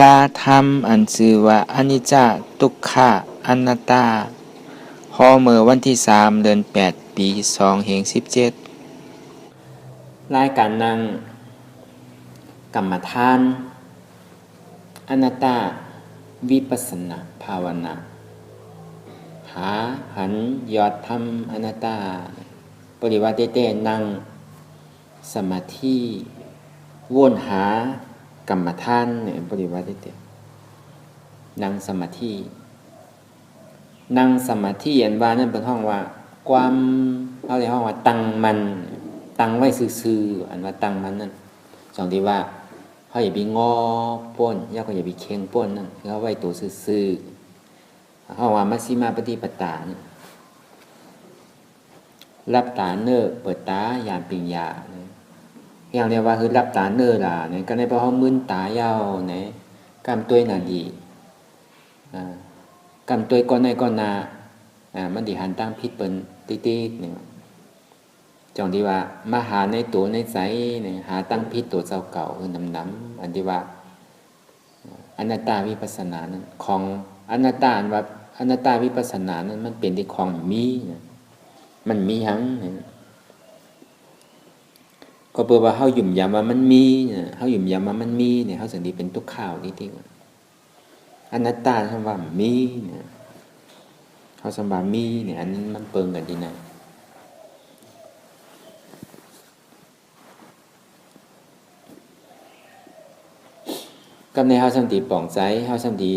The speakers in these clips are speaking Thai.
ลาธรรมอันชื่อว่าอนิจจทุกขะอนัตตาฮอเมื่อวันที่3เดือน8ปี2017รายการนั่งกรรมฐานอนัตตาวิปัสสนาภาวนาหาหันยอดธรรมอนัตตาปริวัติเตนั่งสมาธิวนหากรรมฐานเนี่ยปริวัติเตนั่งสมาธินั่งสมาธิอันว่านั่นเป็นห้องว่าความเขาเรียกห้องว่าตั้งมันตั้งไว้ซื่อๆอันว่าตั้งมันนั่นสองที่ว่าเขาอย่าไปงอป้นย่าก็อย่าไปเคียงป้นนั่นเขาไว้ตัวซื่อๆห้องว่ามัชฌิมาปฏิปทานี่รับตาเนื้อเปิดตายามปิญญาอย่างเรียกว่าคือรับตาเนื้อล่ะเนี่ยก็ในเพราะเขามึนตายาวเนี่ยกำตัวน่ะดีกำตัวก้อนในก้อนนามันดีหันตั้งพิษเป็นติ๊กๆเนี่ยจองที่ว่ามาหาในตัวในใจเนี่ยหาตั้งพิษตัวเจ้าเก่าคือน้ำอันที่ว่าอนัตตาวิปัสสนานั้นของอนัตตาว่าอนัตตาวิปัสสนานั้นมันเป็นที่ของมีมันมีหังก็เปิดว่าเขาหยุ่มยำว่ามันมีเขาหยุ่มยำว่ามันมีเนี่ยเขาสังดีเป็นทุกข่าวนี่ที่อนัตตาคำว่ามีเนี่ยเขาสมบัติมีเนี่ยอันนี้มันเปิงกันที่ไหนกับในเขาสัมติป่องใจเขาสัมติ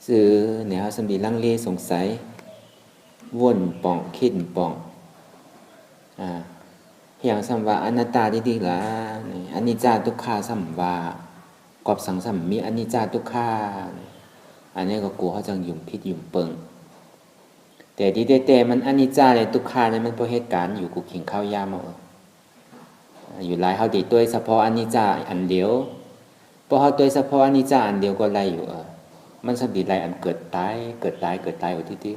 ซื้อเนี่ยเขาสัมติลังเลสงสัยวนป่องคิดป่องอย่างสัมว่าอนัตตาดีๆล่ะอนิจจาทุกขาสัมว่ากอบสังสัมมีอนิจจาทุกขาอันนี้ก็กลัวเขาจังหยุ่มพิษหยุ่มเปิงแต่ที่แต่มันอนิจจาเลยทุกขาเนี่ยมันเพราะเหตุการณ์อยู่กูขิงข้าวยามอยู่หลายเขาติดตัวเฉพาะอนิจจาอันเดียวเพราะเขาตัวเฉพาะอนิจจาอันเดียวก็ไล่อยู่มันสัมผัสไล่อันเกิดตายอยู่ที่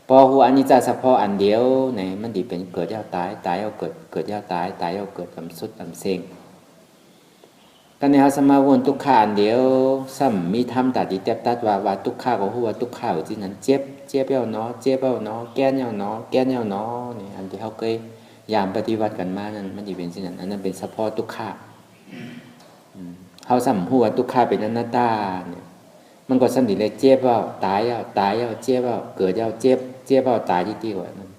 พอหัวอนิจจาเฉพาะอันเดียวเนี่ยมันดีเป็นเกิดยาวตายยาวเกิดยาวตายยาวเกิดลำสุดลำเซ็งกันในเขาสมาวนทุกขาอันเดียวซ้ำมีธรรมตัดที่เต็บตัดว่าทุกขาของหัวทุกขาที่นั้นเจ็บเย้าเนาะเจ็บเย้าเนาะแก้นเย้าเนาะแก้นเย้าเนาะนี่อันที่เขาเคยยามปฏิวัติกันมานั้นมันดีเป็นสิ่งนั้นอันนั้นเป็นเฉพาะทุกขาเขาซ้ำหัวทุกขาเป็นอนัตตาเนี่ยมันก็สำดีเลยเจ็บว่าตายแล้วเจ็บว่าเกิดแล้วเจ็บว่าตายที่ว่านั้น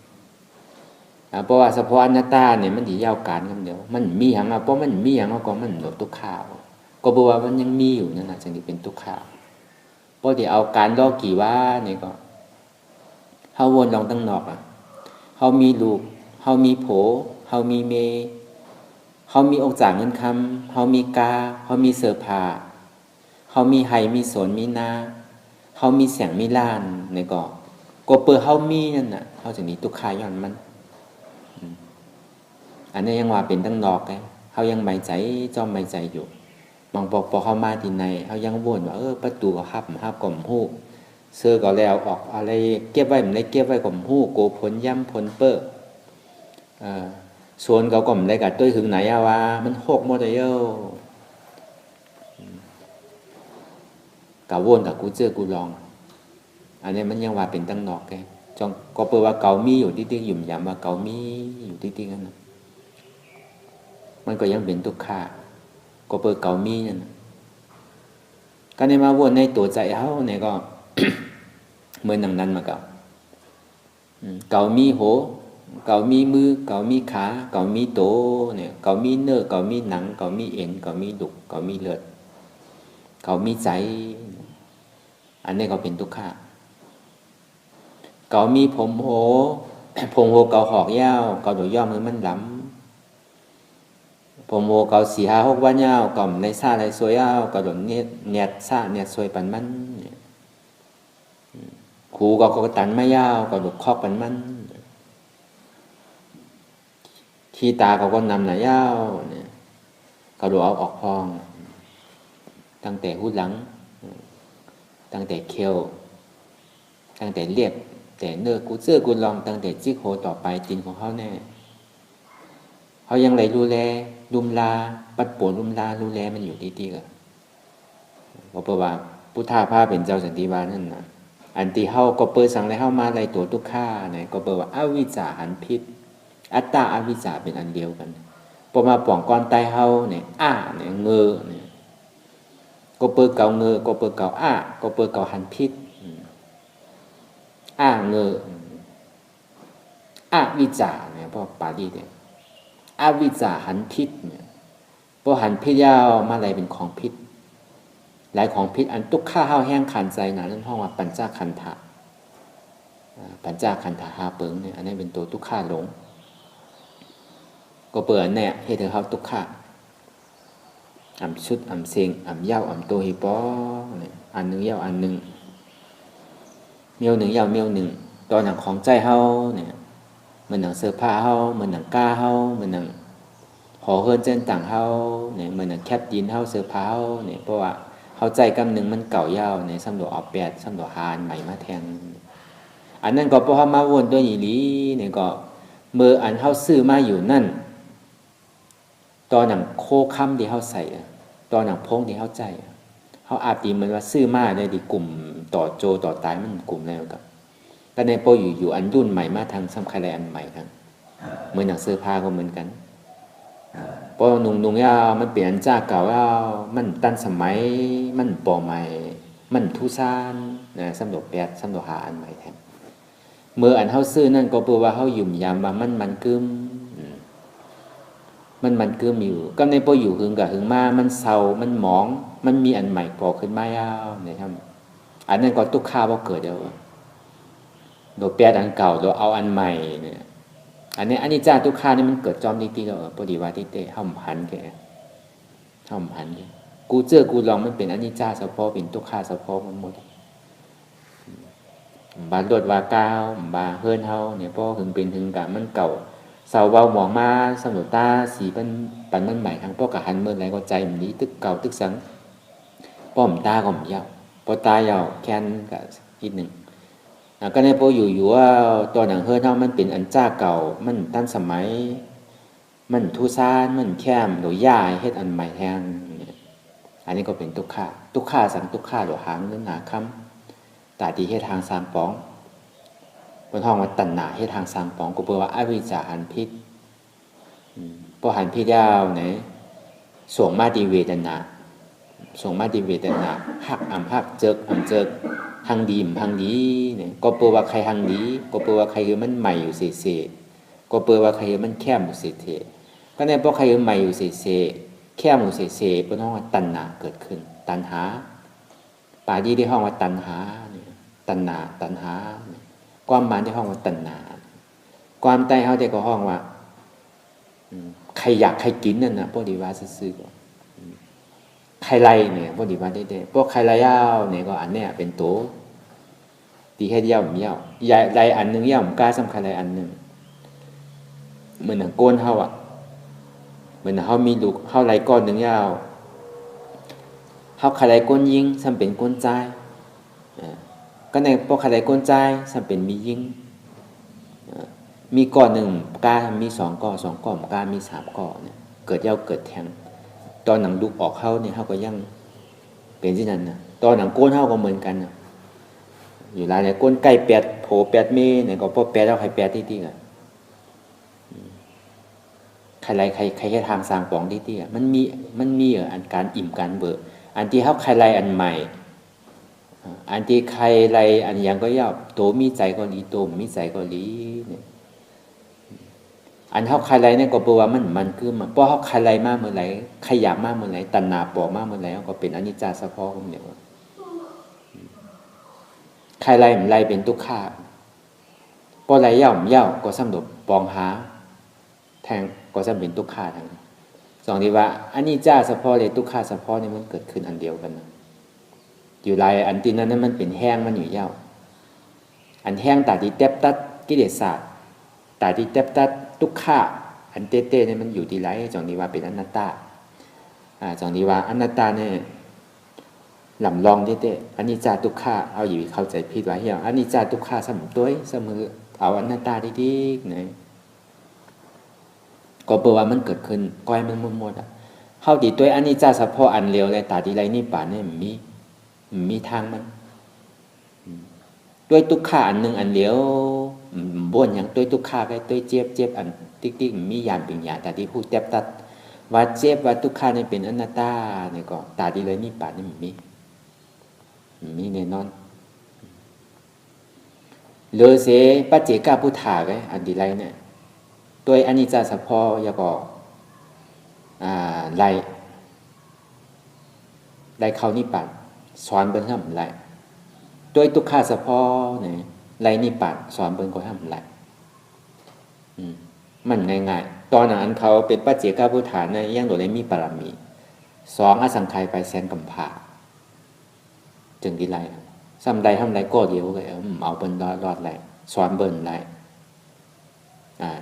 เพราะว่าเฉพาะอนัตตาเนี่ยมันดียาวการกันเดียวมันมีอย่างเพราะมันมีอย่างก็มันหลบทุกข่าวก็บอกว่ามันยังมีอยู่นั่นนะจึงได้เป็นทุกข่าวเพราะที่เอาการลอกกี่ว่าเนี่ยก็เฮาวนลองตั้งนอกเฮามีลูกเฮามีโผเฮามีเมเฮามีอกจากเงินคำเฮามีกาเฮามีเสื้อผ้าเฮามีไห้มีสวนมีนาเฮามีแสงมีล้านเนี่ยก็เปิดเฮามีนั่นน่ะเฮาจึงนี้ทุกข่ายย้อนมันอันนี้ยังว่าเป็นตั้งนอกไงเขายังไม่ใจจอมไม่ใจอยู่บางพอเข้ามาที่ในเขายังวนว่าประตูก็หับก่อมหู้เสื้อก็แล้วออกอะไรเก็บไว้ไม่ได้เก็บไว้ก่อมหู้โกผลย่ำผลเปิ้ส่วนเขาก่อมได้กับตัวถึงไหนว่ามันหกหมดเลยกับวนกับกูเจอกูลองอันนี้มันยังว่าเป็นตั้งนอกไงจองก็เปิดว่าเก่ามีอยู่ที่หยุ่มยำว่าเก่ามีอยู่ที่นั่นมันก็ยังเป็นทุกข์ก็เปิดเก่ามีนั่นก็ในมาวนในตัวใจเขาเนี่ยก็ เหมือนนั้นมาเก่ามีโหเก่ามีมือเก่ามีขาเก่ามีโตเนี่ยเก่ามีเนื้อเก่ามีหนังเก่ามีเอ็นเก่ามีดุเก่ามีเลือดเก่ามีใจอันนี้ก็เป็นทุกข์เก่ามีผมโหผมโหเก่าหอกยาวเก่าโดยย่อมือมันล้ำผมโมเกา4-5-6วันยาวก่อมในซ่าในสวยยาวก็โดนเนียดซ่าเนียดสวยปันมันครูก็ตันไม่ยาวก็โดนคอกปันมันขี้ตาก็นำหนายาวเนี่ยก็โดนเอาออกพองตั้งแต่หูหลังตั้งแต่เคียวตั้งแต่เลียบแต่เนื้อกูเสื้อกูลองตั้งแต่จิกโหต่อไปจินของเขาแน่เขายังไหลดูแลลุมลาปัดปวดลุมลาดูแลมันอยู่ดีๆกัน ก็เปิดว่าพุทธาภาเป็นเจ้าสันติบาลนั่นนะอันที่เฮาก็เปิดสั่งให้เฮามาไล่ตัวทุกข้าเนี่ยก็เปิดว่าอวิชชาหันพิษอัตตาอวิชชาเป็นอันเดียวกันพอมาป่องก้อนใต้เฮาเนี่ยเนี่ยเงอเนี่ยก็เปิดเก่าเงอก็เปิดเก่าก็เปิดเก่าหันพิษเงอวิชชาเนี่ยเพราะปาลีเนี่ยอวิชชาหันพิษเนี่ยพอหันพิษยาวมาอะไรเป็นของพิษหลายของพิษอันตุกข้าเฮาแห้งขันใจนะนั่นห้องว่าปัญจขันธะปัญจขันธะหาเปิงเนี่ยอันนี้เป็นตัวตุกข้าหลงก็เปิดเนี่ยเฮ็ดให้เฮาตุกข้าชุดเซงเย้าโตฮิปอเนี่ยอันนึงเย้าอันนึงเมียวหนึ่งเย้าเมียวหนึ่งตอนหนังของใจเฮาเนี่ยมันหนังเสื้อผ้าเฮามันหนังกาเฮามันหนังหอเฮิรนเจนต่างเฮาเนี่ยมันหนังแคบดินเฮาเสื้อผ้าเฮาเนี่ยเพราะว่าเข้าใจกำหนึ่งมันเก่ายาวในสำหรับออกแปดสำหรับหานใหม่มาแทนอันนั้นก็เพราะมาวนด้วยอีหลีเนี่ยก็เมื่ออันเข้าซื้อมาอยู่นั่นตอนหนังโคค่ำที่เข้าใส่ตอนหนังพงที่เข้าใจเขาอาจตีมันว่าซื้อมาได้ดีกลุ่มต่อโจต่อตายมันกลุ่มแล้วกับแต่ในโปอยู่อันรุ่นใหม่มาทางสำคัญอะไรอันใหม่ครับเหมือนหนังเสื้อผ้าก็เหมือนกันพอนุ่งยาวมันเปลี่ยนจากเก่ายาวมันตันสมัยมันปอใหม่มันทุซานนะสำหรับแปดสำหรับหาอันใหม่แทนเมื่ออันเฮาซื้อนั่นก็แปลว่าเฮายุ่มยามว่ามันกึมมันกึมอยู่ก็ในพออยู่หึงกับหึงมามันเศร้ามันหมองมันมีอันใหม่ก่อขึ้นมายาวนะครับอันนั้นก็ตุกข้าบ่เกิดเดียวโดยแปดอันเก่าโดยเอาอันใหม่เนี่ยอันนี้อนิจจาทุกขานี่มันเกิดจอมดีๆแล้วพอดีว่าที่เตะห้อมหันแกกูเจอกูลองมันเป็นอนิจจาเฉพาะเป็นทุกขาเฉพาะมันหมดบาดดว่ากาวบาเฮิรนเฮาเนี่ยพอหึงเป็นหึงกะมันเก่าเสาเว้าหมองมาสมุตาสีปันมันใหม่ทางพ่อกะหันเมื่อไรก็ใจมันนี้ตึกเก่าตึกสังป้อมตาก็มยาวพอตายาวแค้นกะอีกหนึ่งก็ในพออยู่ว่าตัวหนังเฮิรนเฮามันเป็นอันจ้าเก่ามันตั้นสมัยมันทุซานมันแคมหรือย่าเฮ็ดอันใหม่แทงอันนี้ก็เป็นทุกข้าสังทุกข้าหรือหางนึงหนาคำตาดีเฮ็ดทางสามป๋องบนห้องว่าตัณหาเฮ็ดทางสามป๋องก็แปลว่าอวิชชาหันพิษพอหันพิษยาวเนี่ยส่งมาดีเวทนาหักหักเจิกหังดีหังดีเนี่ยก็แปลว่าใครหังดีก็แปลว่าใครคือมันใหม่อยู่เซ่ก็แปลว่าใครมันแคบอยู่เซ่ก็ในเพราะใครใหม่อยู่เซ่แค่หมู่เสๆเป็นห้องว่าตัณหาเกิดขึ้นตัณหาปาดีที่ห้องว่าตัณหาเนี่ยตัณหาความหมายที่ห้องว่าตัณหาความใต้เฮาได้ก็ห้องว่าใครอยากใครกินนั่นน่ะพวกดีว่าซื่อๆใครไรเนี่ยพวกดีว่าได้พวกใครไรยาวเนี่ยก็อันเนี้ยเป็นโตตีให้ยาวใหญ่ไรอันนึงยาวกล้าสำคัญไรอันนึงเหมือนหนังโกนเฮาอ่ะเหมือนเขามีลูกเขาไหลก้อนหนึ่งยาวเขาขลายก้นยิงซ้ำเป็นก้นใจก็ในพวกขลายก้นใจซ้ำเป็นมียิงมีก้อนหนึ่งกามีสองก้อนกามีสามก้อนเนี่ยเกิดยาวเกิดแทงตอนหนังลูกออกเขาเนี่ยเขาก็ยังเป็นที่นั่นนะตอนหนังก้นเขาก็เหมือนกันนะอยู่หลายก้นใกล้แปดโผแปดเมตรเนี่ยก็พอแปดแล้วใครแปดที่กันใครให้ทางสร้างปองที่มันมีอันการอิ่มการเบิกอันที่เขาใครไรอันใหม่อันที่ใครไรอันยังก็ย่อโตมีใจก็ดีโตมีใจก็ดีเนี่ยอันเขาใครไรเนี่ยก็แปลว่ามันคือมันเพราะเขาใครไรมากเมื่อไหร่ขยับมากเมื่อไหร่ตัณหาปอกมากเมื่อไหร่ก็เป็นอนิจจาสภาพของเดียวใครไรมันไรเป็นทุกข์เพราะไรย่อมย่อก็สำหรับปองหาแทงก็จะเป็นทุกขาทั้งสองที่ว่าอันนี้จ้าเฉพาะเลยทุกขาเฉพาะนี่มันเกิดขึ้นอันเดียวกันนะอยู่ลายอันที่นั้นมันเป็นแห้งมันอยู่ยาวอันแห้งตาที่เต็บตัดกิเลสศาสตร์ตาที่เต็บตัดทุกขาอันเต้ๆเนี่ยมันอยู่ที่ไรสองที่ว่าเป็นอนัตตาสองที่ว่าอนัตตาเนี่ยหล่ำลองเต้ๆอันนี้จ้าทุกขาเอาอยู่เข้าใจผิดไว้อย่างอันนี้จ้าทุกขาเสมอตัวเสมอเอาอนัตตาดีๆเนี่ยก็แปลว่ามันเกิดขึ้นก้อยมันหมด เฮาดีตัวอันนี้จ้าเฉพาะอันเลียวเลยตาดีไรนี่ป่านเนี่ยมีทางมันด้วยทุกข้าอันหนึ่งอันเลียวบ่นอย่างด้วยทุกข้าไปด้วยเจ็บอันติ๊กมียานเป็นยานแต่ที่พูดแทบตัดว่าเจ็บว่าทุกข้านี่เป็นอนัตตาเนี่ยก็ตาดีไรนี่ป่านนี่มีแน่นอนหรือเสปัจเจกพุทธาไว้อันดีไรเนี่ยตัวอันนี้จ้าเฉพาะอย่าก็ได้เข้านิพพานสอนเบิ่งทำไรด้วยทุกข้าเฉพาะเนี่ยไรนิพพานสอนเบิ่งก็ทำไรมันง่ายๆตอนนั้นเขาเป็นปัจเจกพุทธาเนี่ยยังโดดเลยมีปรมี2อสังขายไปแสนกำพาจึงดีไรซ้ำใดทำไรก็เดียวเลยเอาเบิ่นรอดไรสอนเบิ่งไร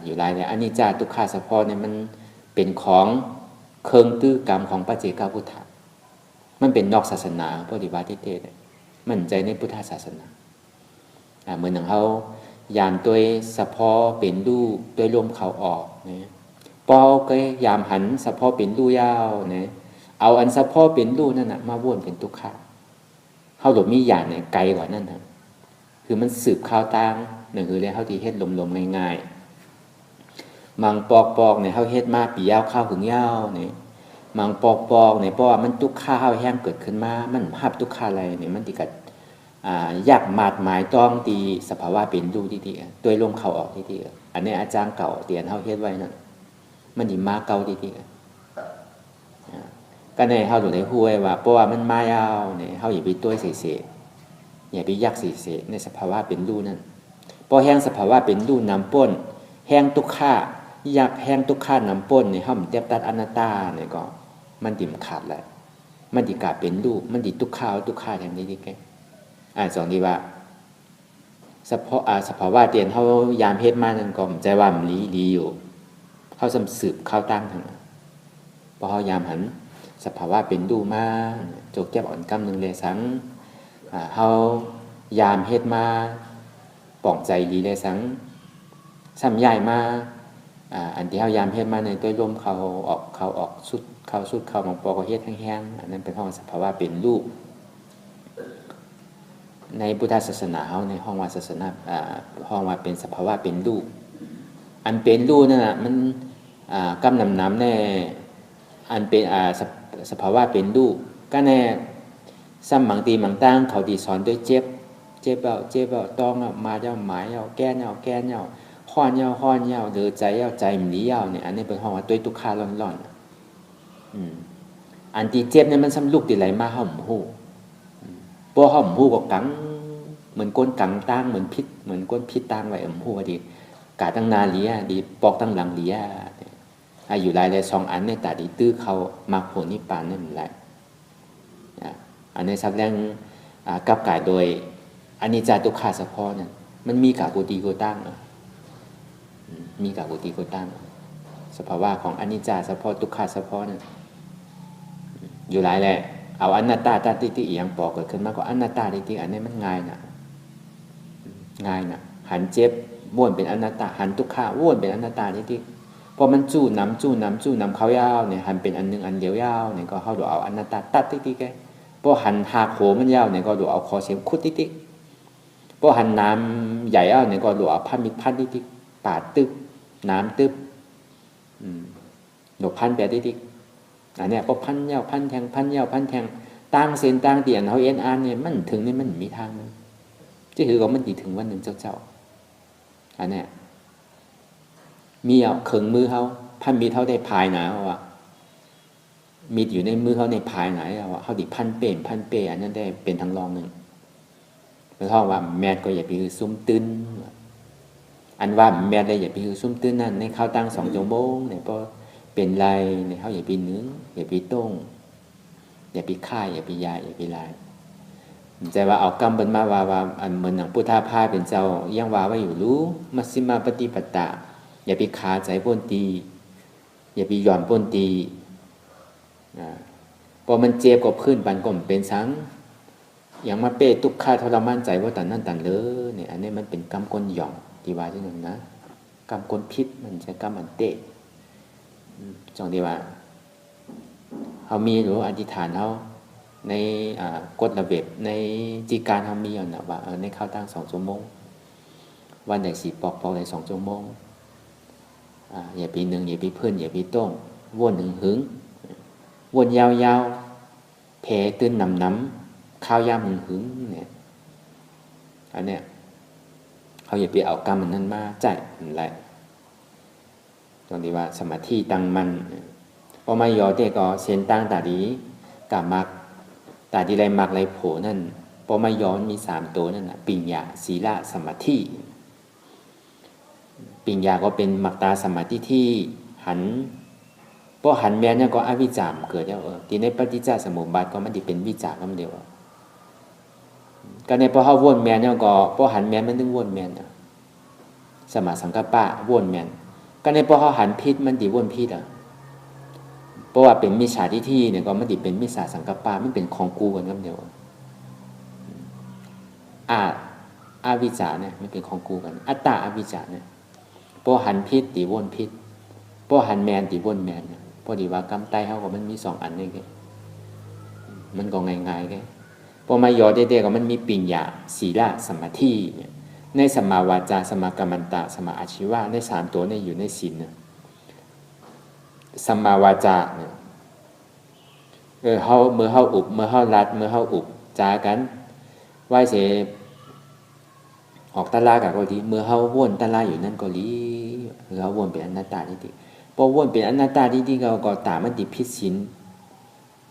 อยู่ไรเนี่ยอันนี้จ้าทุกข้าเฉพาะเนี่ยมันเป็นของเคิงตื้อกรรมของปัจเจกพุทธามันเป็นนอกศาสนาปฏิบัติเทศมั่นใจในพุทธศาสนาเหมือนอย่างเขายามตัวสะพอเป็นดูตัวลมเขาออกเนี่ยปอก็ยามหันสะพอเป็นดูยาวเนี่ยเอาอันสะพอเป็นดูนั่นนะมาวนเป็นทุกข์เขาหลบมีอย่างเนี่ยไกลกว่านั่นนะคือมันสืบข้าวตั้งหนึ่งคือเรียกเขาที่เฮ็ดลมๆง่ายๆมังปอกเนี่ยเขาเฮ็ดมาปียาวข้าวถึงยาวเนี่ยมังปอกเนี่ยเพราะว่ามันทุกข้าวแห้งเกิดขึ้นมามันภาพทุกข้าอะไรเนี่ยมันติกัดยากมาดหมายต้องตีสภาวะเป็นดูที่ๆตัวลมเข้าออกที่ๆอันนี้อาจารย์เก่าเตียนเฮาเฮ็ดไว้นั่นมันดีมาเก่าที่ๆก็ในเฮาอยู่ในฮู้ไว้ว่าเพราะว่ามันมายาวเนี่ยเฮาอย่าไปตัวเสๆอย่าไปยักเสๆในสภาวะเป็นดูนั่นพอแห้งสภาวะเป็นดูนำป้นแห้งทุกข้าอยากแห้งทุกข้านำป้นเนี่ยเฮาเตียบตัดอนัตตาเนี่ยก็มันดิ่มขาดแหละมันดิกาเป็นรูปมันดิทุกข้าวอย่างนี้ดิแกสองดีว่าสภาวะเตียนเขายามเฮ็ดมานั่นก็ใจว่ามันลีอยู่เขาสืบเข้าตั้งทางพอเขายามหันสภาวะเป็นรูปมาโจกแก้บอ่อนกำหนึ่งเลยสังเขายามเฮ็ดมาป่องใจลีเลยสังซ้ำใหญ่มาอันที่เขายามเฮ็ดมาในตัวลมเขาออกสุดเข้าบางปอก็เฮ็ดแห้งๆอันนั้นเป็นห้องสภาวะเป็นรูปในพุทธศาสนาเขาในห้องว่าศาสนาห้องว่าเป็นสภาวะเป็นรูปอันเป็นรูปนั่นน่ะมันกำนำในอันเป็นสภาวะเป็นรูปก็แน่ซ้ำบางทีบางตั้งเขาดีสอนด้วยเจ็บเอาต้องเอามาเจ้าหมายเอาแก้เอาห้อนเอาหรือใจเอาใจมันนี้เอาเนี่ยอันนี้เป็นห้องว่าด้วยทุกขาร้อนอันที่เจ็บเนี่ยมันซ้ำลูกที่ไหลมาห่มหูพวกห่มหูก็กังเหมือนก้นกังตั้งเหมือนพิษเหมือนก้นพิษตั้งไว้หูดีกาตั้งนาเลียดีปอกตั้งหลังเลียอยู่หลายเลย2อันในตาดีตื้อเขามาโผนิปานนั่นแหละอันนี้สักแรงกับกายโดยอนิจจทุกขาเฉพาะนั่นมันมีกาโกติโกตั้งมีกาโกติโกตั้งสภาวะของอนิจจเฉพาะทุกขาเฉพาะนั่นอยู่หลายแหละเอาอนัตตาติติอย่างปอกเกิดขึ้นมาก็อนัตตาติติอันนี้มันง่ายนะหันเจ็บว่วนเป็นอนัตตาหันทุกขาว่วนเป็นอนัตตาติติพอมันจู้น้ำเขายาวเนี่ยหันเป็นอันนึงอันเดียวยาวเนี่ยก็เข้าดูเอาอนัตตาตัดติติแกพอหันหาโขมันยาวเนี่ยก็ดูเอาคอเสียมคุดติติพอหันน้ำใหญ่เอาเนี่ยก็ดูเอาพันมิดพันติติปาดตึบน้ำตึบดูพันแปดติติอันนี้พอพันยาวพันแทงตั้งเส้นตั้งเตียนเขาเนี่ยมันถึงนี่มันมีทางที่คือว่ามันดีถึงวันหนึ่งเจ้าอันนี้มีเอาเขิงมือเขาพันมีเท่าได้พายหนาว่ามีอยู่ในมือเขาในพายไหนว่าเขาดิพันเป้อันนั้นได้เป็นทางรองหนึ่งเพราะว่าแมทก็อย่าไปซุ่มตื้นอันว่าแมทได้อย่าไปซุ่มตื้นนั่นในข้าวตั้ง2 ชั่วโมงเนี่ยพอเป็นไรในเขาอย่าไปนึ่งอย่าไปต้งอย่าไปฆ่าอย่าไปยาอย่าไปลายใจว่าเอากรรมเป็นมาว่าอันเหมือนหนังพุทธาภาเป็นเจ้ายังว่าไว้อยู่รู้มัชฌิมาปฏิปตาอย่าไปขาใจป้นตีอย่าไปหย่อนป้นตีพอมันเจ็บก็ขึ้นปันก็เป็นสังอย่างมาเป้ทุกข์ทรมานใจว่าตันนั่นตันเลยเนี่ยอันนี้มันเป็นกรรมกลหย่อนที่ว่าที่หนึ่งนะกรรมกลพิษมันใช้กรรมอันเตะจังที่ว่า เขามีหรืออธิษฐานเขาในกฎระเบียบในจีการเขามีอยู่นะว่าในเข้าตั้ง2 ชั่วโมงวันไหนสีปอกใน2 ชั่วโมงอย่าปีหนึ่งอย่าปีเพื่อนอย่าปีต้งวนหึงวนยาวๆแผลตื้นน้ำข้าวยามหึงเนี่ยอันเนี้ยเขาอย่าไปเอากรรมมันนั้นมาใจอะไรตรงที่ว่าสมาธิตั้งมันพอมายอเตก็เส้นตั้งตาดีกามักตาดีไรมักไรโผนั่นพอมายอมี3 ตัวนั่นนะปิญญาศีลสมาธิปิญญาก็เป็นมักตาสมาธิที่หันพอหันแม่เนี่ยก็อวิจามเกิดแล้วที่ในปฏิจจสมุปบาทก็มันจะเป็นวิจารนั่นเดียวก็ในพอเขาวนแม่เนี่ยก็พอหันแม่มันถึงวนแม่นะสมาสังกัปปะวนแม่ก็ในพอเขาหันพิษมันติวนพิษเพราะว่าเป็นมิจฉาทิฏฐิเนี่ยก็มันติเป็นมิจฉาสังกัปปะมันเป็นของกูกันนั่นเดียวอวิจารเนี่ยมันเป็นของกูกันอัตตาอวิจารเนี่ยพอหันพิษติวนพิษพอหันแมนติวนแมนพอดีว่ากรรมใต้เขาก็มันมี2 อันนี่แกมันก็ง่ายๆแกพอมายอเด็กๆก็มันมีปิญญาศีลสมาธิเนี่ยในสัมมาวาจาสัมมากัมมันตะสัมมาอาชีวะใน3 ตัวเนี่ยอยู่ในศีลเนี่ยสัมมาวาจาเนี่ยเฮาเมื่อเฮาอุบเมื่อเฮารัดเมื่อเฮาอุบจากันไหว้เสออกตะลากับก็ดีเมื่อเฮาวนตะลาอยู่นั่นก็ดีเฮาวนเป็นอนัตตาทิฏฐิพอวนเป็นอนัตตาทิฏฐิก็ตามมันติผิดศีล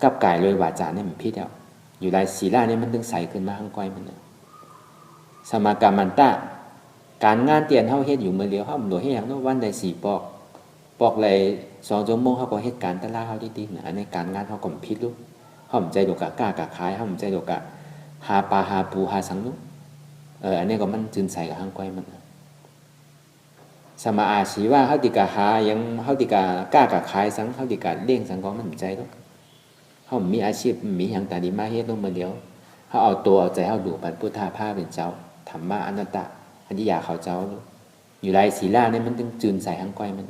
กับกายเลยวาจาเนี่ยมันผิดแล้วอยู่ไรศีลเนี่ยมันถึงใสขึ้นมาข้างก้อยมันสมากัมมันตะการงานเตียนเฮาเฮ็ดอยู่มื้อเดียวเฮาบ่เฮ็ดหยังเนาะวันใด4 ปอกเลย2 ชั่วโมงเฮาก็เฮ็ดการตะลาเฮาทิฏฐิน่ะอันนี้การงานเฮาก็ผิดลูกเฮาบ่ใจดอกกะกล้ากะขายเฮาบ่ใจดอกกะหาปลาหาปูหาสังลูกอันนี้ก็มันจืนใสกับข้างก้อยมันสมาอาชีวะเฮาติกะหายังเฮาติกะกล้ากะขายสังเฮาติกะเลี้ยงสังก็มันบ่ใจดอกเฮามีอาชีพมีหยังตาดีมาเฮ็ดลงมื้อเดียวเฮาเอาตัวเอาใจเฮาดูปันพุทธาภาเป็นเจ้าธรรมะอนัตตะอันที่อยากเขาเจ้าอยู่ไรศีลาเนี่ยมันจึงจืนใสข้างก้อยมัน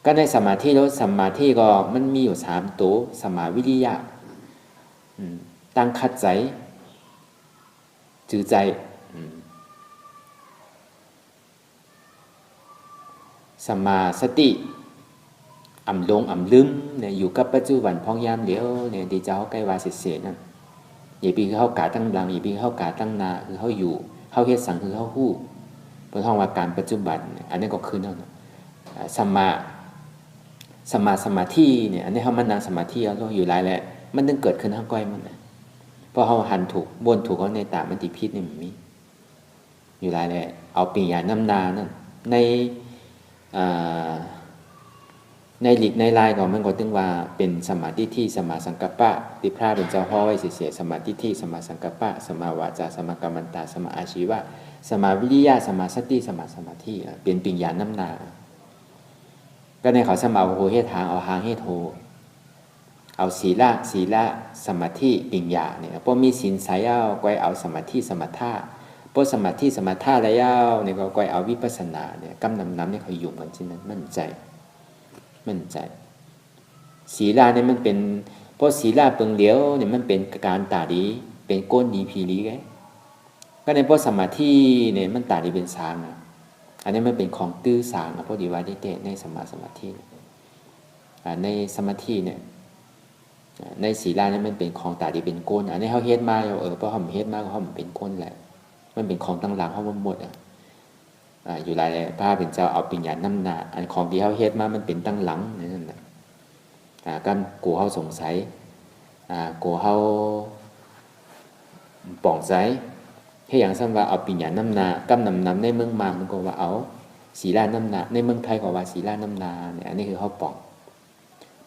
ก็ในสมาธิแล้วสมาธิก็มันมีอยู่3 ตัวสมาวิริยะตั้งคัดใจจือใจสมาสติอ่ำลงอ่ำลืมเนี่ยอยู่กับปัจจุบันพองยามเดียวเนี่ยที่เจ้าใกล้ว่าเสียนั่นอย่าปีเขากาตั้งหลังอย่าปีเขากาตั้งนาคือเขาอยู่เขาเฮ็ดสังคือเขาฮู้บนห้องว่าการปัจจุบันอันนี้ก็คือนั่นสมาธิเนี่ยอันนี้เขามันนั่งสมาธิแล้วอยู่หลายแหละมันต้องเกิดขึ้นข้างก้อยมันนะเพราะเขาหันถูกบนถูกเขาในตามันติพิษเนี่ยมันมีอยู่หลายแหละเอาปิญญาน้ำนานั่นในหลีกในลายก่อนมันก็ตึงว่าเป็นสมาธิที่สมาสังกัปปะที่พระเป็นเจ้าห้อไว้เสียสมาธิที่สมาสังกัปปะสมาวาจาสมากัมมันตาสมาอาชีวะสมาวิริยะสมาสติสมาสมาธิเป็นปิญญาน้ำนาก็ในเขาสมาโหเฮทางเอาหางเฮโทเอาศีลสมาธิปิญญาเนี่ยพอมีศีลสายเอาไว้เอาสมาธิสมถะพอสมาธิสมถะแล้วเนี่ยก็ไว้เอาวิปัสสนาเนี่ยกำน้ำเนี่ยเขาอยู่กันที่นั้นมั่นใจศีลาเนี่ยมันเป็นเพราะศีลาเปิงเหลียวเนี่ยมันเป็นการตาดีเป็นก้นดีพีรีไงก็ในเพราะสมาธิเนี่ยมันตาดีเป็นสางนะอันนี้มันเป็นของตื้อสางนะเพราะดีว่าได้เตะในสมาธิในสมาธิเนี่ยในศีลาเนี่ยมันเป็นของตาดีเป็นก้นอันนี้เขาเฮ็ดมาเพราะเขาเฮ็ดมาเขาเป็นก้นแหละมันเป็นของตั้งหลังเขาหมดอยู่หลายพระเป็นเจ้าเอาปิญญาน้ำหนาอันของที่เขาเฮ็ดมามันเป็นตั้งหลังนั่นแหละกันกูเขาสงสัยกูเขาป่องใจแค่อย่างซ้ำว่าเอาปิญญาน้ำนากำน้ำในเมืองมามันก็ว่าเอาศีลาน้ำนาในเมืองไทยก็ว่าศีลาน้ำนาเนี่ยอันนี้คือเขาป่อง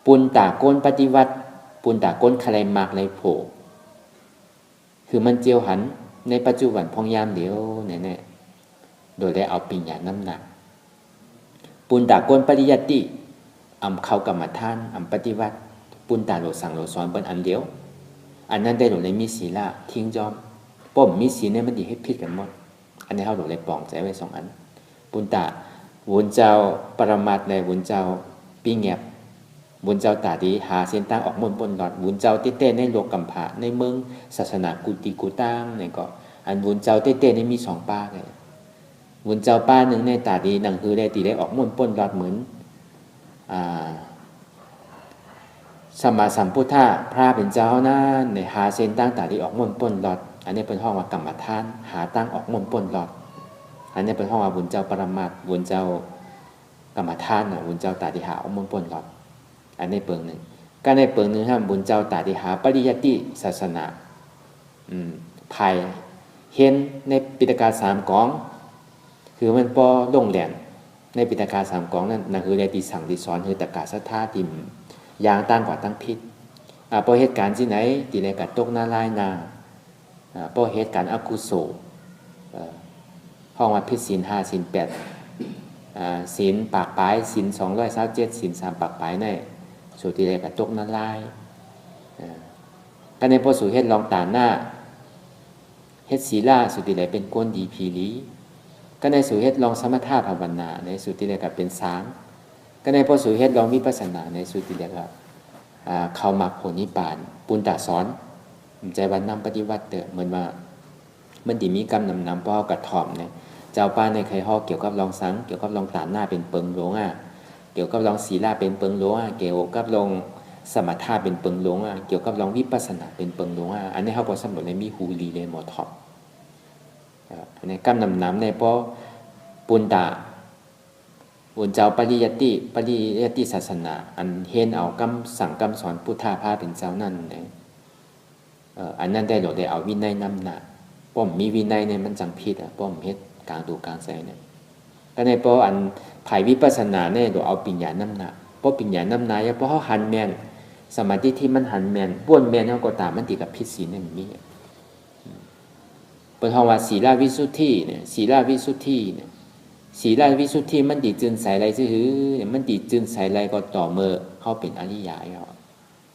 ปุณตาโกนปฏิวัติปุณตาโกนคลายมากเลยโผคือมันเจียวหันในปัจจุบันพองยามเดียวเนี่ยโดยได้เอาปิญญาน้ำหนักปุณตาโกนปริยัติอำเข้ากรรมฐานอำปฏิวัติปุณตาโลสั่งโลสอนเป็นอันเดียวอันนั้นได้โดยในมีศีลาทิ้งจอมป้อมมีศีลเนี่ยมันดีให้พิดกันหมดอันนี้เขาโดยได้ปองใจไว้2 อันปุณตาวุนเจ้าปรมัตถ์ในวุนเจ้า ปีแงบบุญเจ้าตาดีหาเส้นตั้งออกมนปนหลอดบุญเจ้าเต้ๆในโลกกำผาในเมืองศาสนากุติกุตั้งเนี่ยก็อันบุญเจ้าเต้ๆนี่มี2ป้าเลยบุญเจ้าป้าหนึ่งในตาดีหนังคือได้ตีได้ออกมนปนหลอดเหมือนสัมมาสัมพุทธะพระเป็นเจ้านะในหาเส้นตั้งตาดีออกมนปนหลอดอันนี้เป็นห้องว่ากรรมฐานหาตั้งออกมนปนหลอดอันนี้เป็นห้องว่าบุญเจ้าปรมัตถ์บุญเจ้ากรรมฐานนะบุญเจ้าตาดีหาออกมนปนหลอดอันนี้เปิงหนึ่งก็ในเปิงหนึ่งครับบุญเจ้าตาดีหาปริยัติศาสนาภายเห็นในปิฎกา3กองคือมันปอลงแหลนในปิฎกา3กองนั่นนั่นคือในที่สั่งที่สอนคือตกาสัทธาติมยางตั้งกว่าตั้งพิษพอเหตุการณ์ที่ไหนที่ในกัดตกหน้าลายนาพอเหตุการณ์อกุศลห้องว่าพิษศีล5ศีล8ศีลปากปลายศีล227ศีล3ปากปลายในสุติเลกัดตกหน้าลายก็ในพอสู่เหตุลองตาหน้าเฮ็ดศีลาสุติเลเป็นก้นดีผีลีก็ในสู่เฮ็ดลองสมถะภาวนาในสุติเลกับเป็น3ก็ในพอสู่เฮ็ดลองวิปัสสนาในสุติเลกับเข้ามรรคผลนิพพานปุณตะสอนใจวันนำปฏิวัติเตอเหมือนว่ามันดีมีกรรมนำเพราะกระถ่อมเนี่ยเจ้าป้าในใครฮอกเกี่ยวกับลองสังเกี่ยวกับลองตานหน้าเป็นเปิงหลวงเกี่ยวกับลองศีลาเป็นเปิงหลวงเกี่ยวกับลองสมถะเป็นเปิงหลวงเกี่ยวกับลองวิปัสสนาเป็นเปิงหลวงอันนี้เขาก็สำรวจในมีหูลีเลยหมอท็อปในกรรมนำในเพราะปุณตะบุญเจ้าปริยัติศาสนาอันเห็นเอาคำสั่งคำสอนพุทธาภาเป็นเจ้านั่นเนี่ยอันนั้นได้หลดได้เอาวินัยนำหนักป้อมมีวินัยเนี่ยมันจังพิษป้อมเฮ็ดกลางดูกลางใส่เนี่ยก็ในเพราะอันไผ่วิปัสสนาเนี่ยโดยเอาปัญญานำหนักเพราะปัญญานำหนักเพราะเขาหันแมนสมาธิที่มันหันแมนบ้วนแมนเขาก็ตามมันติดกับพิษศีลเนี่ยมีเป็นคำว่าศีลวิสุทธิเนี่ยศีลวิสุทธิเนี่ยศีลวิสุทธิมันดีจึงใส่ไรซื่อมันดีจึงใส่ไรก็ต่อเมื่อเขาเป็นอริยะแล้ว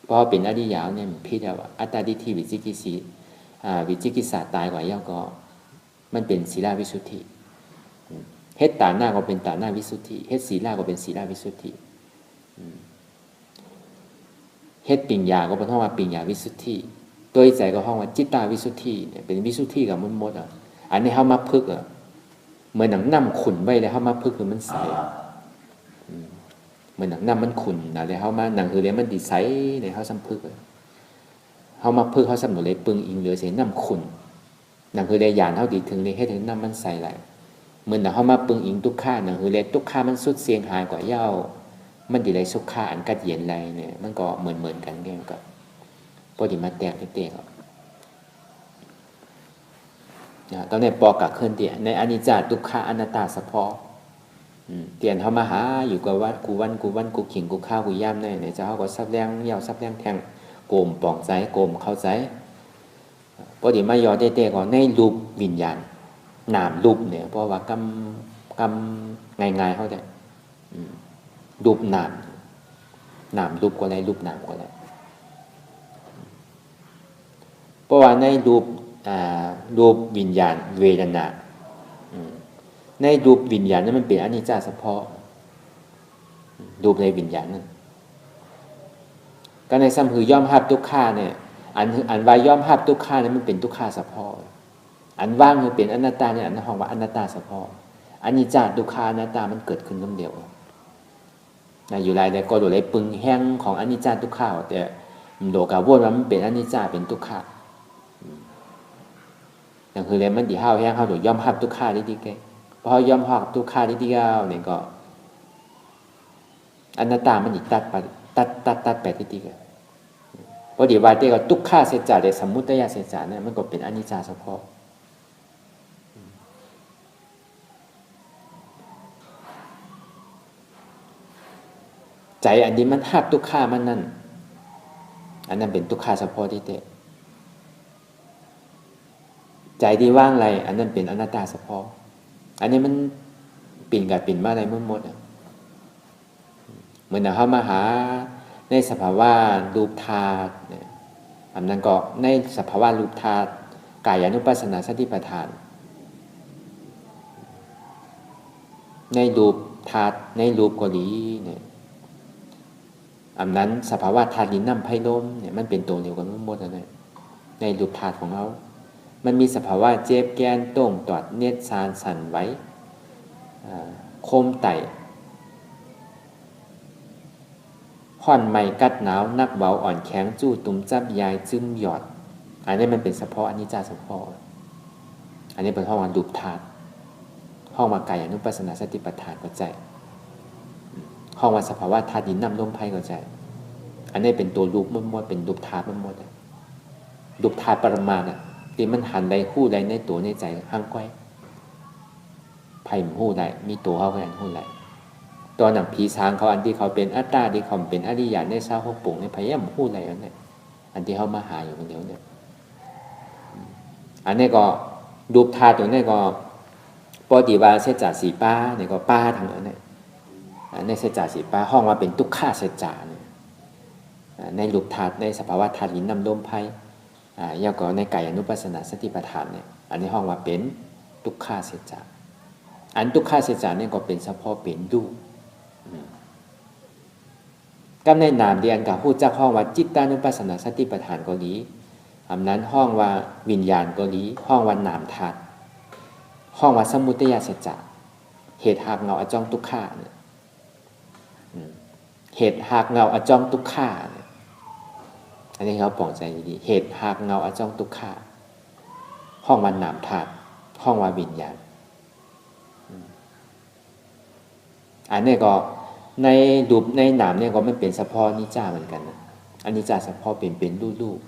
เพราะเป็นอริยะเนี่ยพิษแล้วอัตตาดิทิวิจิกิสีวิจิกิสาตายกว่าย่อก็มันเป็นศีลวิสุทธิเฮ็ดตาหน้าก็เป็นตาหน้าวิสุทธิเฮ็ดศีลก็เป็นศีลวิสุทธิเฮ็ดปิญญาก็เป็นห้องว่าปิญญาวิสุทธิตัวใจก็ห้องว่าจิตตาวิสุทธิเนี่ยเป็นวิสุทธิกับมดอันนี้เขามาพึกเหมือนหนังน้ำขุ่นไว้แล้วเขามาพึกคือมันใสเหมือนหนังน้ำมันขุ่นอะไรเขามาหนังคือเรียมันดีใสในเขาซ้ำพึกเขามาพึกเขาสำหรับเลยปึงอิงเหลือเสียน้ำขุ่นหนังคือเรียยานเขาดีถึงเลยให้ถึงน้ำมันใสไหลเหมือนเขามาปึงอิงทุกข้าหนังคือเรียทุกข้ามันสุดเสียงหายกว่าเย้ามันดีเลยสุขข้าอันกัดเย็นไรเนี่ยมันก็เหมือนกันแก่กับพอดีมาแตกตอนนี้ปอกะเคลื่อนเตียในอนิจจทุกขาอนัตตาสะพอเตียนเขามาหาอยู่กับวัดกูวันกูขิงกูข้าวกูย่ำในเจ้าเขาก็ซับแรงยาวซับแรงแทงโกมปองใจโกมเข้าใจพอดีมายอเต้ๆก็ในรูปวิญญาณนามรูปเนี่ยเพราะว่ากำง่ายๆเขาเนี่ยรูปนามรูปก็ได้รูปนามก็ได้เพราะว่าในรูปวิญญาณเวทนาในรูปวิญญาณนั้นมันเป็นอนิจจเฉพาะรูปในวิญญาณนั้นก็ในสัมผือย่อมภาพทุกข้าเนี่ยอันว่าย่อมภาพทุกข้าเนี่ยมันเป็นทุกข้าเฉพาะอันว่างคือเป็นอนัตตาเนี่ยอันห้องว่าอนัตตาเฉพาะอนิจจทุกขาอนัตตามันเกิดขึ้นคนเดียวอยู่ไรแต่ก็โดยไรปึงแห้งของอนิจจทุกข้าแต่โดกาวนว่ามันเป็นอนิจจเป็นทุกข้าอย่างคือเลยมันดีห้าวแห้งห้าวโดยย่อมภาพทุกข้าได้ดีแก่เพราะย่อมภาพทุกข้าได้ดีเก้าเนี่ยก็อนัตตามันอีกตัดไปได้ดีแก่พอดีว่าเตก็ทุกข้าเสียจ่าแต่สมมุติยาเสียจ่าเนี่ยมันก็เป็นอนิจจเฉพาะใจอันนี้มันหับทุกข้ามันนั่นอันนั้นเป็นทุกข้าเฉพาะที่เตะใจที่ว่างไรอันนั้นเป็นอนัตตาเฉพาะอันนี้มันปิ่นกับปิ่นมาอะไรหมดเหมือนเขามาหาในสภาวะรูปธาตุอันนั้นก็ในสภาวะรูปธาตุกายานุปัสสนาสติปัฏฐานในรูปธาตุในรูปก็ดีเนี่ย อันนั้นสภาวะธาตุดินน้ำไฟลมเนี่ยมันเป็นตัวเดียวกันหมดเลยในรูปธาตุของเรามันมีสภาวะเจ็บแกนโต้งตอดเน็ตซานสั่นไว้โคมไต่ห่อนไม่กัดหนาวนักเบาอ่อนแข็งจู้ตุ้มจับยายจึ้มหยอดอันนี้มันเป็นเฉพาะอนิจจาเฉพาะอันนี้เป็นห้องวันรูปธาตุห้องว่ากายอนุปัสสนาสติปัฏฐานก็ใจห้องวันสภาวะธาตุดินน้ำลมไฟก็ใจอันนี้เป็นตัวรูปมันหมดเป็นรูปธาตุมันหมดรูปธาตุปรมาณ่ะที่มันหันใดคู่ใดในตัวในใจห้างก้อยไผ่หู้ใดมีตัวเขาแค่หู้ใดตอนหนังผีสางเขาอันที่เขาเป็นอัตตาที่เขาเป็นอริยะในเศร้าเขาปุ่งในพยายามหู้ใดอันนี้อันที่เขามาหาอยู่คนเดียวเนี่ยอันนี้ก็รูปธาตุตรงนี้ก็ปกติว่าเสจสีป้าเนี่ยก็ป้าทางนั้นเนี่ยในเสจสีป้าห้องว่าเป็นทุกขาเสจเนี่ยในรูปธาตุในสภาวะธาตุหินน้ำลมไฟยาวก็ในกายอนุปัสสนาสติปัฏฐานเนี่ยอันนี้ห้องว่าเป็นทุกขาเสจอันทุกขาเสจเนี่ยก็เป็นเฉพาะเป็นรูปก็ในนามเดียนกับพูดจากห้องว่าจิตตานุปัสสนาสติปัฏฐานก็ดีอันนั้นห้องว่าวิญญาณก็ดีห้องว่านามธาตุห้องว่าสมุทัยสัจจะเหตุหากเงาอจองทุกขาเนี่ยเหตุหากเงาอจองทุกขาเนี่ยอันนี้เขาปองใจดีเหตุหากเงาอจองทุกขาห้องว่านามธาตุห้องว่าวิญญาณอันนี้ก็ในรูปในนามเนี่ยก็ไม่เป็นเฉพาะนิจจาเหมือนกันนะอันนิจจาเฉพาะเป็นรูป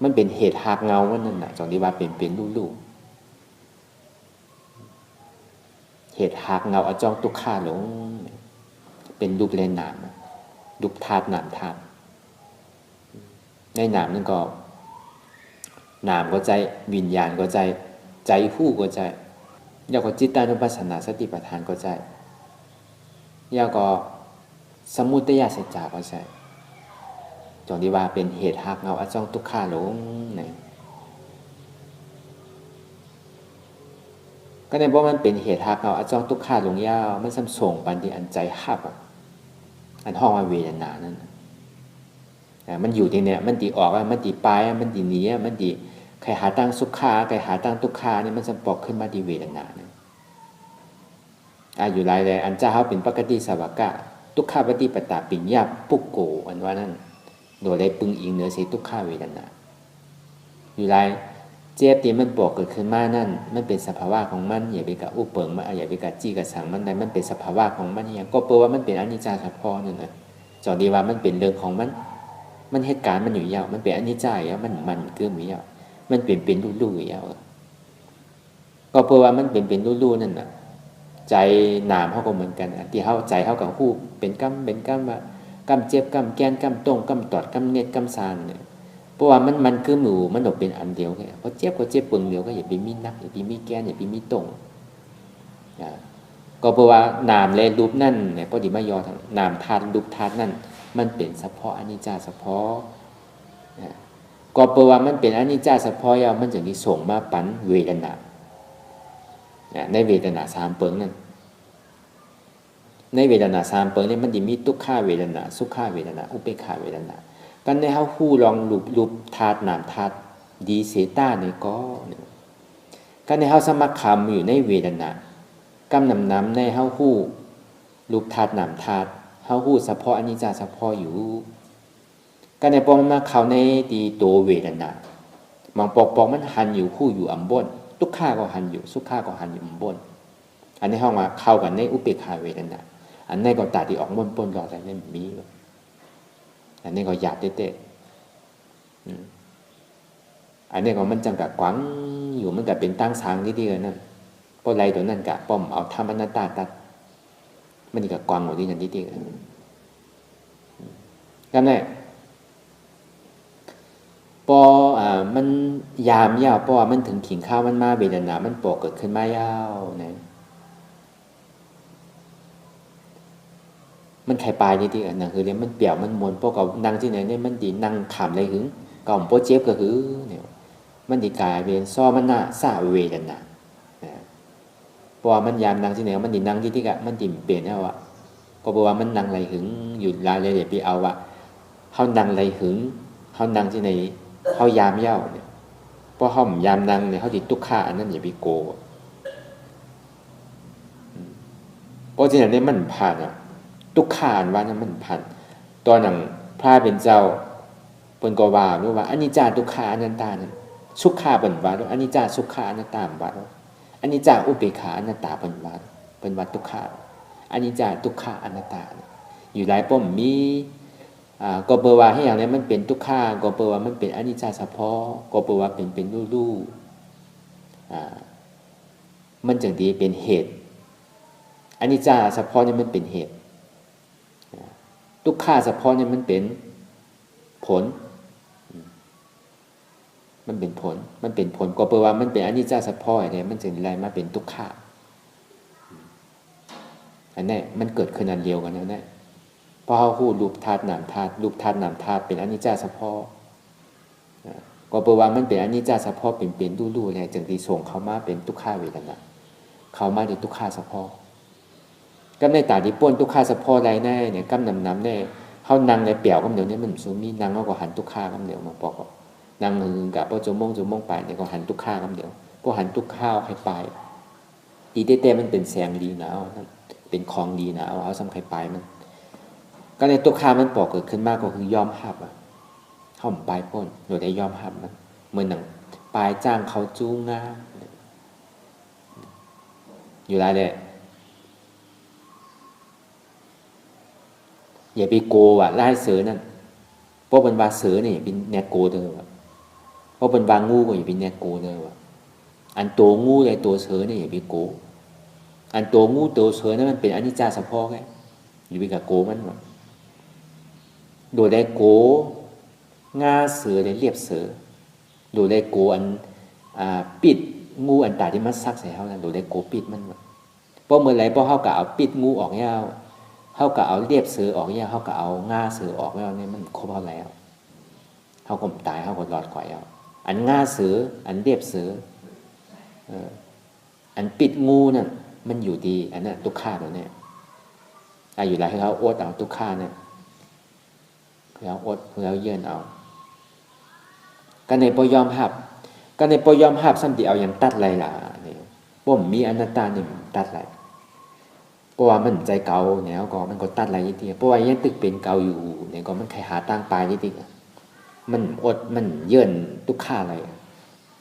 มันเป็นเหตุหากเงาว่านั่นแหละจงที่ว่าเป็นรูปเหตุหากเงาอจองทุกขาหลงเป็นรูปเลนนามรูปธาตุนามธาตุในนามนั่นก็นามก็ใจวิญญาณก็ใจใจผู้ก็ใจยาวก็จิตตานุปัสสนาสติปัฏฐานก็ใจยาวก็สมุทัยสัจจะก็ใจจงที่ว่าเป็นเหตุหากเงาอจองทุกขาหลงเนี่ยก็ในเพราะมันเป็นเหตุหากเงาอจองทุกขาหลงยาวมันสัมส่งปันที่อันใจหับอันห้องว่าเวทนานั่นมันอยู่ที่เนี่ยมันตีออกมันตีปลายมันตีหนีมันตีใครหาตั้งสุขขาใครหาตั้งทุกขานี่มันสัมปอกขึ้นมาที่เวทนาเนี่ยอยู่หลายเลยอันเจ้าเขาเป็นปกติสาวกะทุกขาปฏิปตาปิญญาปุกโกอันว่านั่นโดยได้ปึงอิงเหนือเสียทุกขาเวทนาอยู่หลายเจ็บที่มันปอกเกิดขึ้นมานั่นมันเป็นสภาวะของมันอย่าไปกับอุปเปิงมันอย่าไปกับจี้กับสังมันใดมันเป็นสภาวะของมันอย่างก็แปลว่ามันเป็นอนิจจาเฉพาะนั่นนะจอดีว่ามันเป็นเรื่องของมันเหตุการณ์มันอยู่ยาวมันเป็นอนิจจาอย่างมันเกินอยู่ยาวมันเป็นลู่ๆอยู่ยาวก็แปลว่ามันเป็นลู่ๆนั่นน่ะใจนามเขาก็เหมือนกันที่เขาใจเขากับหู้เป็นกำว่ากำเจ็บกำแกนกำต้งกำตอดกำเน็ตกำซานเนี่ยเพราะว่ามันคือหมู่มันออกเป็นอันเดียวแค่เพราะเจ็บก็เจ็บปึงเดียวก็อย่าไปมีนักอย่าไปมีแกนอย่าไปมีต้งก็เพราะว่านามและรูปนั่นเนี่ยพอดีมายอทางนามธาตุรูปธาตุนั่นมันเป็นเฉพาะอนิจจาเฉพาะก็เพราะว่ามันเป็นอนิจจาเฉพาะยาวมันจึงที่ส่งมาปันเวทนาในเวทนาสามเปิงนั่นในเวทนาสามเปิงเนี่ยมันดีมีทุกขาเวทนาสุขาเวทนาอุเบกขาเวทนากันในเฮาคู่ลองรูปธาตุนามธาตุดีเสต้าเนี่ยก็กันในเฮาสมัครคำอยู่ในเวทนากำนำในเฮาคู่รูปธาตุนามธาตุเฮาคู่เฉพาะอนิจจาเฉพาะอยู่กันในปองมาเขาในตีตัวเวทนาบางปอกมันหันอยู่คู่อยู่อันบนทุกขาก็หันอยู่สุขาก็หันอยู่อันบนอันนี้เฮามาเข้ากันในอุเบกขาเวทนาอันนี้ก็ตาที่ออกบนปนรออะไรนี่มีอันนี้ก็หยาดเตะอันนี้ก็มันจังกะกวังอยู่มันก็เป็นตั้งสางดีๆนั่นเพราะไรตัวนั่นกะป้อมเอาธรรมนัตตาตัดมันนี่กะกวังหมดที่นั่นดีๆกันแน่พอมันยามยาวเพราะว่ามันถึงขิงข้าวมันมาเวทนามันปอกเกิดขึ้นมายาวนะมันไข่ปลายนี่ที่อันนั้นคือเรียนมันเปี่ยวมันมวนพวกเรานั่งที่ไหนเนี่ยมันดีนั่งขำอะไรหึงก่อมโปเจ็บก็คือเนี่ยมันดีกายเป็นซ้อมันน่ะซาเวทนาเพราะว่ามันยามนั่งที่ไหนมันดีนั่งที่กะมันดีเปลี่ยนแล้วอ่ะ ก็บอกว่ามันดังไรหึงอยู่รายละเอียดไปเอาว่าเขาดังไรหึงเขาดังที่ไหนเขายามเย้าเนี่ยเพราะเขายามดังเนี่ยเขาติดทุกข้าอันนั้นอย่าไปโกเพราะฉะนั้นเนี่ยมันผ่านอ่ะทุกข้าอันว่านั้นมันผ่านตอนหนังพระเป็นเจ้าเปิ้นก็ว่ารู้ว่าอนิจจาทุกขาอนัตตานั้นสุขาเปิ้นว่าอนิจจาสุขาอนัตตาว่าอนิจจาอุเบกขาอนัตตาเปิ้นว่าทุกขาอนิจจาทุกขาอนัตตาอยู่หลายป้อมมีก็เปลว่าให้อย่างนี้มันเป็นทุกขาก็เปลว่ามันเป็นอนิจจาเฉพาะก็เปลว่าเป็นรูปมันจึงดีเป็นเหตุอนิจจาเฉพาะนี่มันเป็นเหตุทุกขาเฉพาะนี่มันเป็นผลมันเป็นผลก็แปลว่ามันเป็นอนิจจาเฉพาะอะไรมันจึงไรมาเป็นทุกขาอันนี้มันเกิดขึ้นอันเดียวกันแล้วนะพอเขาพูดรูปธาตุนามธาตุรูปธาตุนามธาตุเป็นอนิจจาเฉพาะก็แปลว่ามันเป็นอนิจจาเฉพาะเป็นรูๆอะไรจึงที่ส่งเขามาเป็นทุกขาเวทนาเขามาเป็นทุกขาเฉพาะก็ในตาที่ป้นทุกขาเฉพาะไรแน่เนี่ยกำนำแน่เขานั่งในเปี่ยวก็เดี๋ยวนี้มันสูมีนั่งก็หันทุกขาก็เดี๋ยวมาบอกนั่งหึงกับพอจมงไปเนี่ยก็หันทุกขาก็เดี๋ยวพอหันทุกข้าวให้ไปดีเต้มันเป็นแสงดีนะเป็นของดีนะเอาสำคัญไปมันก็ในทุกขามันปอกเกิดขึ้นมากก็คือยอมหับเขาปลายป้นโดยได้ยอมหับมันเหมือนหนังปลายจ้างเขาจูงงาอยู่แล้วแหละอย่าไปโกไล่เสือนั่นเพราะเป็นวาเสือเนี่ยอย่าเป็นแนกโกเด้อเพราะเป็นวางูก็อย่าเป็นแนกโกเด้ออันตัวงูเลยตัวเสือเนี่ยอย่าไปโกอันตัวงูตัวเสือนั่นมันเป็นอนิจจาเฉพาะไงอยู่ไปกับโกมันวะโดยได้โกงาเสือได้เรียบเสือโดยได้โกอันปิดงูอันตาที่มันซักใส่เขานะโดยได้โกปิดมันวะเพราะเมื่อไรเพราะเขากะเอาปิดงูออกยาวเขาก็เอาเรียบเสือออกเนี่ยเขาก็เอาง่าเสือออกแล้วเนี่ยมันครบแล้วเขาก็ตายเขาก็รอดข่อยเอาอันง่าเสืออันเรียบเสืออันปิดงูนั่นมันอยู่ดีอันนั้นทุกข้าตัวเนี่ยอยู่ไรให้เขาอดเอาทุกข้าเนี่ยเพื่อเอาอดเพื่อเอาเยื่อนเอาก็ในปยอมหับสัมติเอาอย่างตัดไรล่ะเนี่ยว่ามีอนัตตาเนี่ยตัดไรเพราะว่ามันใจเก่าเนี่ยก็มันก็ตัดอะไรนิดเดียวเพราะว่ายังตึกเป็นเก่าอยู่เนี่ยก็มันใครหาตั้งปลายนิดเดียวมันอดมันเยื่นทุกข้าอะไร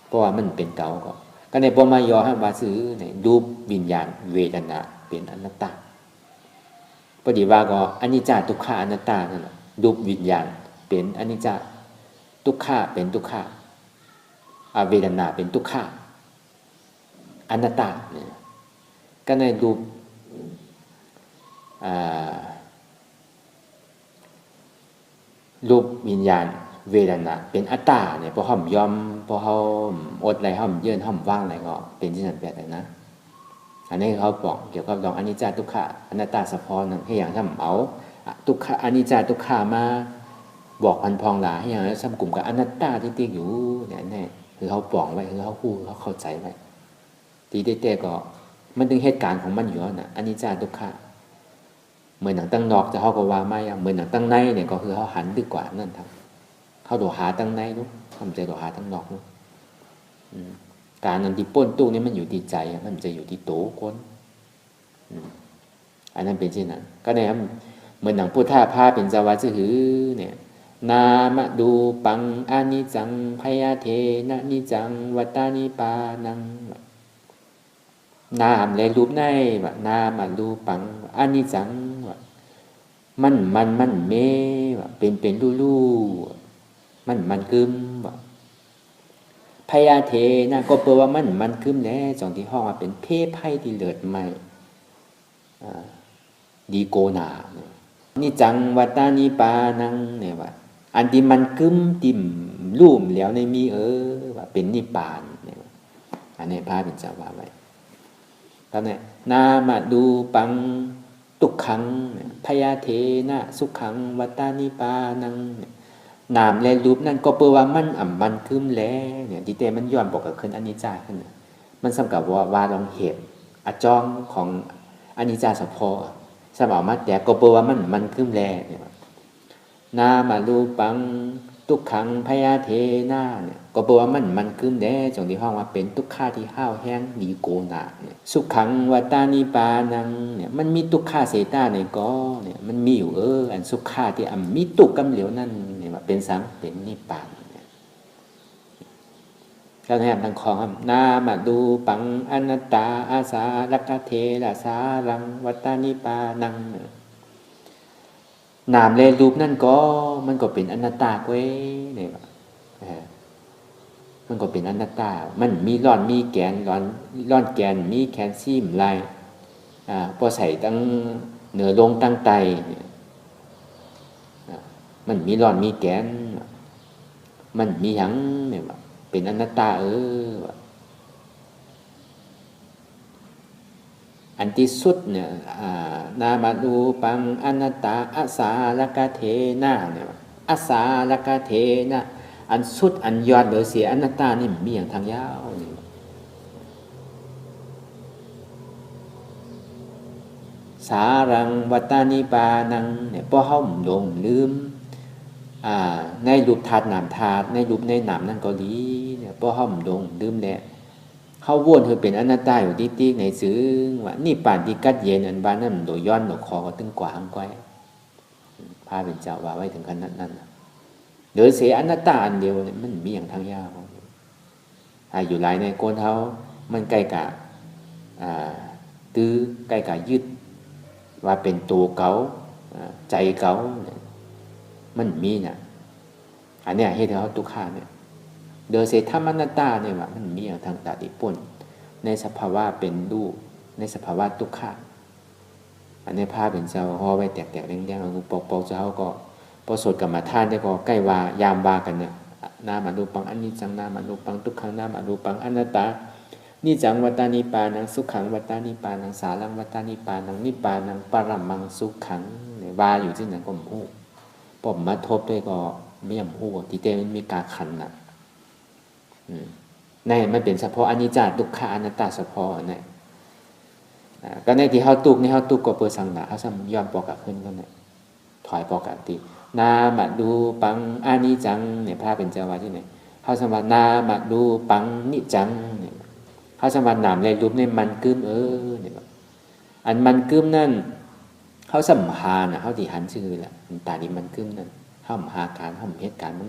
เพราะว่ามันเป็นเก่าก็ในปมายอให้ว่าซื้อในรูปวิญญาณเวทนาเป็นอนัตตาพอดีว่าก็อนิจจาทุกขาอนัตตานั่นแหละรูปวิญญาณเป็นอนิจจาทุกขาเป็นทุกขาเวทนาเป็นทุกขาอนัตตาเนี่ยก็ในรูปรูปวิญญาณเวทนาเป็นอัตตาเนี่ยพอเขายอมพอเขาอดอะไรเขาเยื่นเขาว่างอะไรก็เป็นที่นั่นแบบนั้นนะอันนี้เขาบอกเกี่ยวกับดองอนิจจาทุกขะอนัตตาสะพอนให้อย่างทำเอาทุกขะอนิจจาทุกขามาบอกพันพองหลาให้อย่างนั้นซ้ำกลุ่มกับอนัตตาที่ติ๊กอยู่เนี่ยคือเขาบอกไว้คือเขาพูดเขาเข้าใจไว้ตีเต้ก็มันถึงเหตุการณ์ของมันอยู่แล้วนะอนิจจาทุกขะเหมือนหนังตั้งนอกจะเขาก็ว่าไม่เหมือนหนังตั้งในเนี่ยก็คือเขาหันดีกว่านั่นครับเขาดูหาตั้งในนู้นทำใจดูหาตั้งนอกนู้นการนั้นที่ป้นตู้นี่มันอยู่ที่ใจมันจะอยู่ที่โตคนอันนั้นเป็นเช่นนั้นก็เนี่ยเหมือนหนังพุทธาภาเป็นจาวาจือเนี่ยนามดูปังอานิจังพยาเทนะนิจังวัตตานิปานังนามเลยรูปในว่านามรูปังอานิจังว่ามันเมว่าเป็นลู่มันกึมว่าพยาเทนะก็แปลว่ามันกึมแล้วจองที่ห้องว่าเป็นเพศไพ่ที่เลิศใหม่ดีโกนานี่จังวัตตานิปานังเนี่ยว่าอันที่มันกึมติ่มลุ่มแล้วในมีว่าเป็นนิปานเนี่ยอันนี้พระเป็นเจ้าว่าไว้ก็เนี่ยนามาดูปังทุกขังพยาเทนะสุขังวัตตานิปานังนามและรูปนั่นก็แปลว่ามันคืมแล้วเนี่ยที่เตมันย้อนบอกกับขึ้นอนิจจาขึ้นมันสำกับว่าลองเหตุอจองของอนิจจาสะพอ สมเอามาแต่ก็เปว่ามันขึ้นแลเนี่ยนามารูปังทุกขังพยาเทนาเนี่ยก็เปว่ามันขึ้นแลจงที่ห้องว่าเป็นทุกขาที่ห้าวแห้งดีโกนาเนี่ยสุขังวัตานิปานังเนี่ยมันมีทุกขาเสตาในก็เนี่ยมันมีอยู่อันสุขาที่มีตุกกำเหลียวนั่นเนี่ยเป็นสังเป็นนิพพานแล้วแห่งทางของนามาดูปังอนัตตาอาสาลักเทระสารังวัตานิปานังนามเลยรูปนั่นก็มันก็เป็นอนัตตาเว้ยเนี่ยมันก็เป็นอนัตตามันมีร่อนมีแกนร่อนแกนมีแคลเซียมไรพอใส่ตั้งเหนือลงตั้งไตมันมีร่อนมีแกนมันมีหยังเนี่ยเป็นอนัตตาอันที่สุดเนี่ยนามาดูปังอนัตตาอาสาลกเทนะเนี่ยอาสาลกเทนะอันสุดอันยอดเหลือเสียอนัตตานี่มีอย่างทางยาวนี่สารังวัตานิปานังเนี่ยพอเฮาหลงลืมในรูปธาตุนามธาตุในรูปในนามนั่นก็ดีเนี่ยพอเฮาหลงลืมแล้วเขาวนเธอเป็นอนัตตาอยู่ที่ในซึ้งว่านี่ป่านที่กัดเย็นอันบ้านนั่นโดยย้อนหนกคอก็ตึงกว่าหังก้อยพาเป็นเจ้าว่าไว้ถึงขนาดนั้นเหลือเสียอนัตตาอันเดียวเนี่ยมันมีอย่างทางยาวอยู่หลายในโกนเขามันใกล้กับตื้อใกล้กับยึดว่าเป็นตัวเขาใจเขามันมีเนี่ยอันเนี้ยให้เขาทุกขาเนี่ยโดยเสธรรมอนัตตาเนี่ยว่ามันมีอย่างทางตาติปุ่นในสภาวะเป็นรูปในสภาวะทุกขาอันนี้ภาพเป็นเจ้าห่อไว้แตกๆแดงๆเอาปอกๆเจ้าก็พอสดกับมาท่านได้ก็ใกล้ว่ายามว่ากันเนี่ยนามารูปังอนิจจังนามารูปังทุกขังนามารูปังอนัตตานิจังวัตานิปานังสุขังวัตานิปานังสารังวัตานิปานังนิปานังปรัมมังสุขังเนี่ยว่าอยู่ที่ไหนก็ไม่รู้ผมมาทบด้วยก็ไม่ยอมรู้ที่เต้มันมีการขันน่ะในมันเป็นเฉพาะอนิจจทุกขาอนัตตาเฉพาะเนี่ยก็ในที่เฮาตุกนี่เฮาตุกก็เปิดสังหนาเฮาซ้ำย้อนปอกขึ้นก็เนี่ยถอยปกตินามาดูปังอานิจังเนี่ยพระเป็นเจ้าว่าที่ไหนเฮาสมว่านามาดูปังนิจังเนี่ยเฮาสมว่านามในรูปในมันกึมเนี่ยอันมันกึมนั่นเฮาสัมหาน่ะเฮาที่หันชื่อแหละตานี่มันกึมนั่นเฮาหาการเฮาเหตุการณ์มัน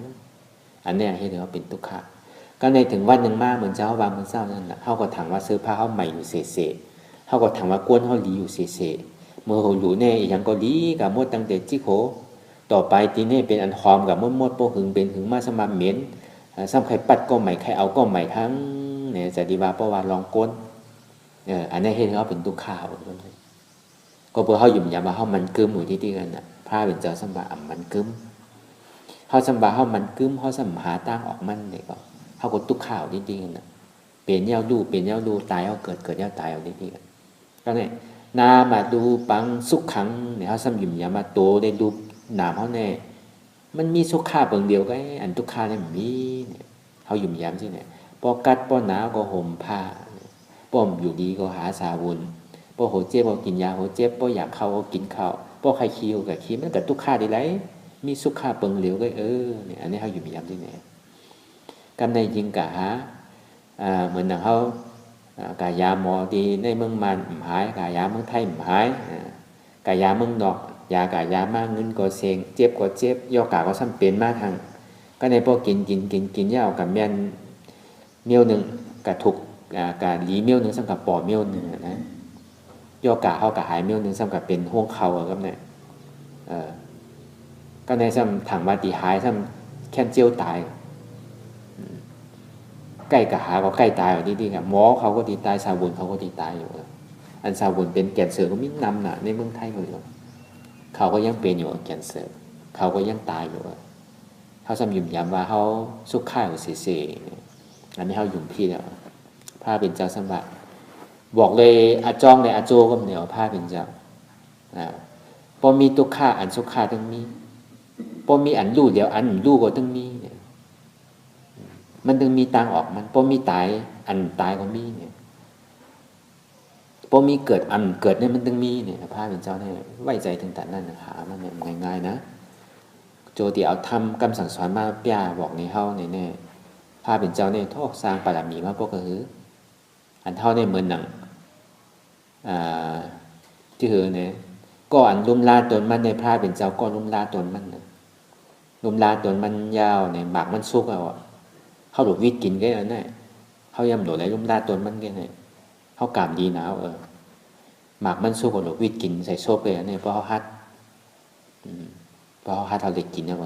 อันเนี้ยให้เรียกว่าเป็นทุกข์ก็ในถึงวันหนึ่งมาเหมือนเจ้าวางเหมือนเจ้านั่นแหละเฮาก็ถามว่าซื้อผ้าเฮาใหม่อยู่เศษเฮาก็ถามว่ากวนเฮาหลีอยู่เศษเมื่อโหอยู่แน่อีหยังก็ดีกับมดตั้งแต่จิโขต่อไปทีนี้เป็นอันหอมกับมดโปหึงเป็นหึงมาสมาเหม็นซ้ำใครปัดก็ใหม่ใครเอาก็ใหม่ทั้งเนี่ยจะดีว่าเพราะว่าลองก้นอันนี้เห็นเขาเป็นตุกข่าวก็เพื่อเขาหยุ่มยามาเขามันกึมอยู่ที่กันน่ะพระเป็นเจ้าสัมบามันกึมเขาสัมบาเขามันกึมเขาสัมหาตั้งออกมันเนี่ยก็เขาก็ตุกข่าวที่กันน่ะเปลี่ยนเย้าดูเปลี่ยนเย้าดูตายเขาเกิดเย้าตายเอาที่กันก็เนี่ยนามาดูปังสุขขังเนี่ยเขาสัมหยุ่มยามาโตได้ดูนามเขาเนี่ยมันมีสุขาเพียงเดียวก็อันทุกขาเนี่ยมีเนี่ยเขาหยุ่มยามที่เนี่ยพอกัดพอหนาวก็ห่มผ้าป้อมอยู่ดีก็หาสาวุนพอโหเจ็บก็กินยาโหเจ็บพออยากเข้าก็กินข้าวพอใครคิวกับคิดมันกับทุกขาได้ไรมีสุขาเพียงเดียวก็เนี่ยอันนี้เขาหยุ่มยามที่เนี่ยกำในยิงกะหาเหมือนอย่างเขากายาหมอดีในเมืองมันหายกายาเมืองไทยหายกายาเมืองนอกยากายามากเงินก็เซ็งเจ็บก็เจ็บยอกาก็ซ้ำเป็นมากทางก็ในพวกกินยาวกับแม่นเมี่ยวหนึ่งกับถูกกับหลีเมี่ยวหนึ่งซ้ำกับปอเมี่ยวหนึ่งนะยอกาเขากับหายเมี่ยวหนึ่งซ้ำกับเป็นห่วงเข่าก็เนี่ยก็ในซ้ำถังมาตีหายซ้ำแค่เจียวตายใกล้กับหาก็ใกล้ตายอยู่ดีๆกับหมอเขาก็ตีตายซาบุนเขาก็ตีตายอยู่อันซาบุนเป็นแก่นเสือก็มิ้นนำน่ะในเมืองไทยเขาเลยเขาก็ยังเป็นอยู่แกนเซอร์เขาก็ยังตายอยู่เขาซ้ำยุ่มยำว่าเขาสุขข่าวเสียอันนี้เขายุ่มพี่แล้วพระเป็นเจ้าสมบัติบอกเลยอาจองในอาโจก็เหนียวพระเป็นเจ้าพอมีตุกข่าอันสุขข่าต้องมีพอมีอันรู้เดี๋ยวอันรู้ก็ต้องมีเนี่ยมันต้องมีตังออกมันพอมีตายอันตายก็มีเนี่ย พอมีเกิดอันเกิดเนี่ยมันต้องมีเนี่ยพระเป็นเจ้าเนี่ยไว้ใจถึงแต่นั้นหามันเนี่ยง่ายๆนะโจที่เอาทำคำสั่งสอนมาป้าบอกในเฮาเนี่ยพระเป็นเจ้าเนี่ยทอกสร้างบารมีมาพวกก็คืออันเท่าในเหมือนหนังที่คือเนี่ยก่อนลุมลาตนมันในพระเป็นเจ้าก่อนลุมลาตนมันลุมลาตนมันยาวเนี่ยหมากมันสุกเอาเขาหลุดวิทกินก็ได้เขายำหลุดอะไรลุมลาตนมันก็ได้เขากามดีหนาวหมากมันสุกกับหลุดวิทกินใส่โซบเลยเนี่ยเพราะเขาฮัดเพราะเขาฮัดเขาได้กินเอา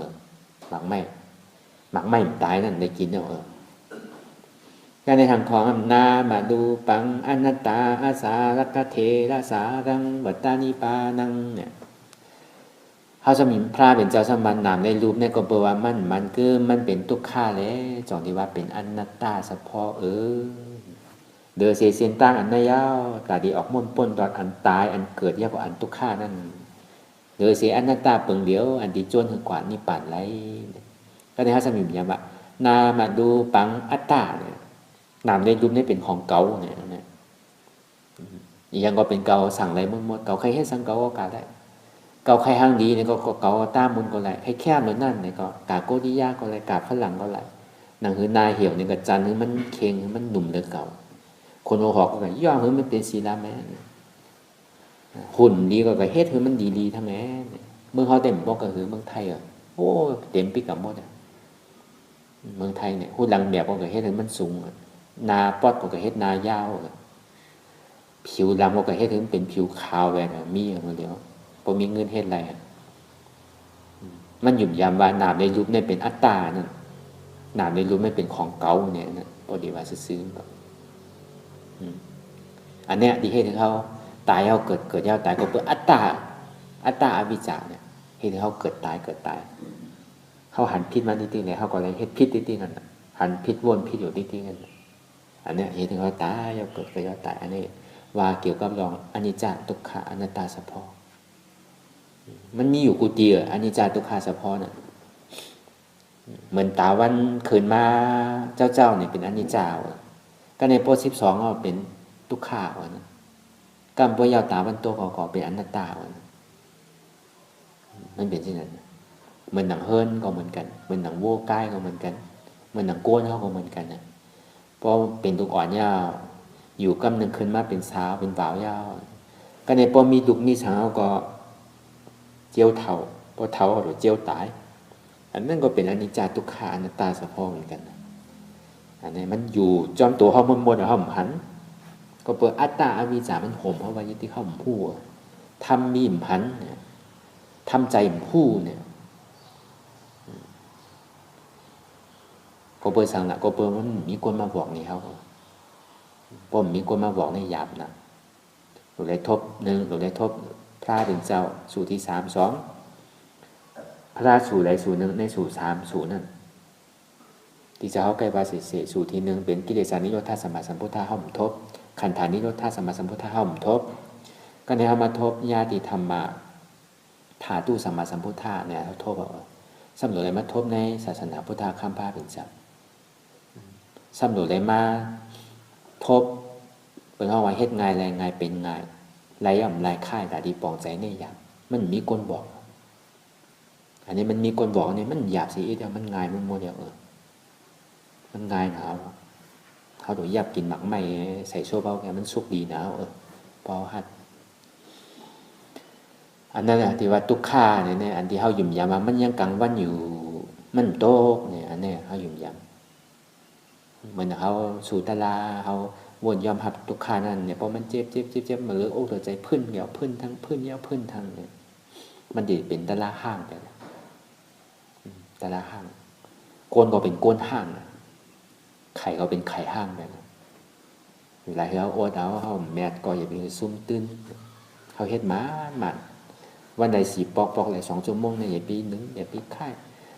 หมากไม่ตายนั่นได้กินเอาการในทางของนามาดูปังอนัตตาอาสารักเทระสารังวัตตานิปานังเนี่ยเขาจะมีพระเป็นเจ้าสมบัตินามในรูปในก็เปว่ามันคือมันเป็นทุกข้าแล้วจองที่ว่าเป็นอนัตตาเฉพาะเดอเสียเสียนตั้งอันนายาวกาดีออกม่นป้นตอนอันตายอันเกิดยากกว่าอันทุกข้านั่นเดอเสียอนัตตาเปิงเดียวอันที่จวนถึงกว่านิพพานไรก็ในเขาจะมีอย่างว่านามาดูปังอัตตาเนี่ยนามในรูปนี่เป็นของเก่าเนี่ยยังก็เป็นเก่าสั่งอะไรหมดเก่าใครให้สั่งเก่าก็กาได้เก่าใครห้างดีเนี่ยก็เก่าต้ามุนก็ไรให้แคบเหมือนนั่นเนี่ยก็กาโกดิยาก็ไรกาฝรั่งก็ไรหนังหือนายเหี่ยวเนี่ยก็จันหือมันเค็งมันหนุ่มเลยเก่าคนโอหอกก็ย่อหือมันเป็นศีลาแม่หุ่นดีก็เฮ็ดหือมันดีๆทั้งแม่เมืองเขาเต็มบอกก็หือเมืองไทยโอ้เต็มปีกับหมดเมืองไทยเนี่ยหุ่นหลังแบบก็เฮ็ดหือมันสูงนาปอดก็เฮ็ดนายาวผิวดำก็เฮ็ดถึงเป็นผิวขาวแบบมีอย่างเดียวพอมีเงินเฮ็ดอะไรมันหยุ่มยามว่านามในรูปเนี่ยเป็นอัตตานั่นนามในรูปไม่เป็นของเก่าเนี่ยนะพอดีว่าซื้อแบบอันเนี้ยที่เฮ็ดถึงเขาตายเขาเกิดยาวตายก็เปิดอัตตาอวิชชาเนี่ยเฮ็ดถึงเขาเกิดตายเขาหันพิษมาที่ๆเนี่ยเขาก็เลยเฮ็ดพิษที่ๆนั่นหันพิษวนพิษอยู่ที่ๆนั่นอันเนี้ยเฮ็ดถึงเขาตายเขาเกิดยาวตายอันนี้ว่าเกี่ยวกับเรื่องอนิจจทุกขอนัตตาเฉพาะมันมีอยู่กูเตียอนิจจทุกขเฉพาะน่ะเหมือนตาวันคืนมาเจ้าเนี่ยเป็นอนิจจาก็ในโพส12ก็เป็นทุกขาวนะกำปยาวตาวันตัวก่อเป็นอนัตตาวนะมันเป็นเช่นนั้นเหมือนหนังเฮิร์นก็เหมือนกันเหมือนหนังโว้ใกล้ก็เหมือนกันเหมือนหนังโก้นเขาก็เหมือนกันนะเพราะเป็นทุกอ่อนยาวอยู่กำหนึ่งขึ้นมาเป็นสาวเป็นบ่าวยาวก็ในพอมีดุกมีสาวก็เจียวเถาพอเถาหรือเจียวตายอันนั้นก็เป็นอนิจจาทุกขาอนัตตาสะพอเหมือนกันอันนี้มันอยู่จอมตัวเขาหมดเขาหันก็เปิดอัตตาอวิชชามันห่มเขาไว้ที่เขาพูดทำมีมหันเนี่ยทำใจผู้เนี่ยก็เปิดสั่งละก็เปิดมันมีคนมาบอกนี่เขาพอมีคนมาบอกในหยาบนะหลุดได้ทบหนึ่งหลุดได้ทบพระเป็นเจ้าสูตรที่3 2พระสูตรใดสูตรหนึ่งในสูตร3สูตรนั่นที่จะเขาใกล้บาสิเสสูตรที่1เป็นกิเลสานิโรธาสัมมาสัมพุทธะห้อมทบขันธานิโรธาสัมมาสัมพุทธะห้อมทบก็ในเขามาทบญาติธรรมะถาตุสัมมาสัมพุทธะเนี่ยเขาทบเอาสำหรับอะไรมาทบในศาสนาพุทธะข้ามพระเป็นเจ้าสำหรับอะไรมาทบเป็นห้องว่าเฮ็ดง่ายแรงง่ายเป็นง่ายไรย่อมไรค่ายแต่ดีปองใจในหยาบมันมีคนบอกอันนี้มันมีคนบอกเนี่ยมันหยาบสิเดียวมันง่ายมันโมเดียวมันง่ายหนาวเขาโดยหยาบกินหมักไม่ใส่โซ่เบาแกมันสุกดีหนาวพอหัดอันนั้นแหละที่ว่าทุกข้าเนี่ยอันที่เขาหยุ่มยามมันยังกังวันอยู่มันโตกเนี่ยอันนี้เขาหยุ่มยามเหมือนเขาสู่ตลาเขาวนยอมหับทุกขานั่นเนี่ยพอมันเจ็บมาเลยโอ้ตัวใจพื้นเหี่ยวพื้นทั้งพื้นเหี่ยวพื้นทั้งเนี่ยมันดีเป็นตลาห้างไปแล้วตลาห้างโกนก็เป็นโกนห้างไข่ก็เป็นไข่ห้างไปแล้วเวลาเขาโอ๊ตเขาแมดก็อย่าไปซุ่มตื้นเขาเฮ็ดมันวันใดสีปอกอะไร2 ชั่วโมงเนี่ยอย่าปีนึงอย่าปีไข่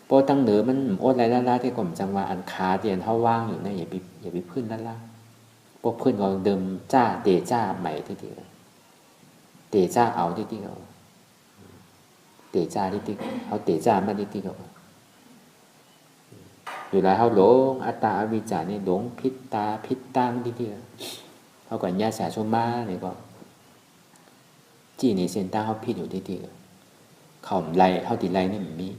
พอตั้งเหนือมันโอ๊ตอะไรล่าที่ก่อมจังว่าอันคาเตียนเขาว่างอยู่เนี่ยอย่าไปพื้นล่าพวกเพื่อนก็เดิมจ้าเตจ้าใหม่ที่ดีเตจ้าเอาที่ดีเอาเตจ้าที่ดีเขาเตจ้ามาที่ดีเอาอยู่แล้วเขาหลงอัตตาอวิชชาเนี่ยหลงพิษตาพิษตังที่ดีเขาก่อนญาสาชมาเนี่ยก็ จี้ในเส้นตาเขาผิดอยู่ที่เขาไล่เขาติไล่นี่มันมี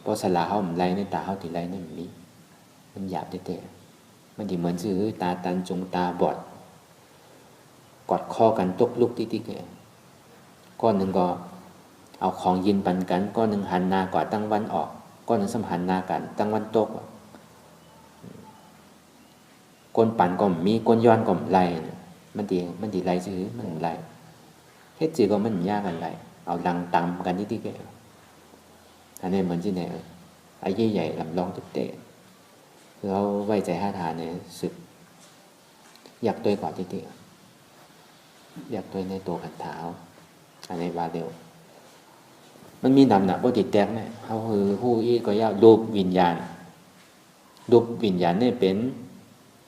เพราะสลาเขาไล่ในตาเขาติไล่นี่มันมีมันหยาบเตะมันดีเหมือนซื้อตาตันจงตาบอดกอดคอกันตกลุกที่ก้อนหนึ่งก็เอาของยินปันกันก้อนหนึ่งหันหน้ากว่าตั้งวันออกก้อนหนึ่งสัมหันหน้ากันตั้งวันตกก้นปั่นก็มีก้นย้อนก็ไล่มันดีไล่ซื้อมันไล่เฮ็ดจีก็มันยากกันไล่เอาดังตำกันที่อันนี้เหมือนที่ไหนไอ้ใหญ่ๆลำลองตุ๊กเตะเราไว้ใจห้าทานเนี่ยสึกอยากตัวก่อนที่อยากตัวในตัวขันเท้าอันนี้ว่าเดียวมันมีนำหนักบ่ติดแตกเนี่ยเขาคือผู้อีก็ยาวรูปวิญญาณเนี่ยเป็น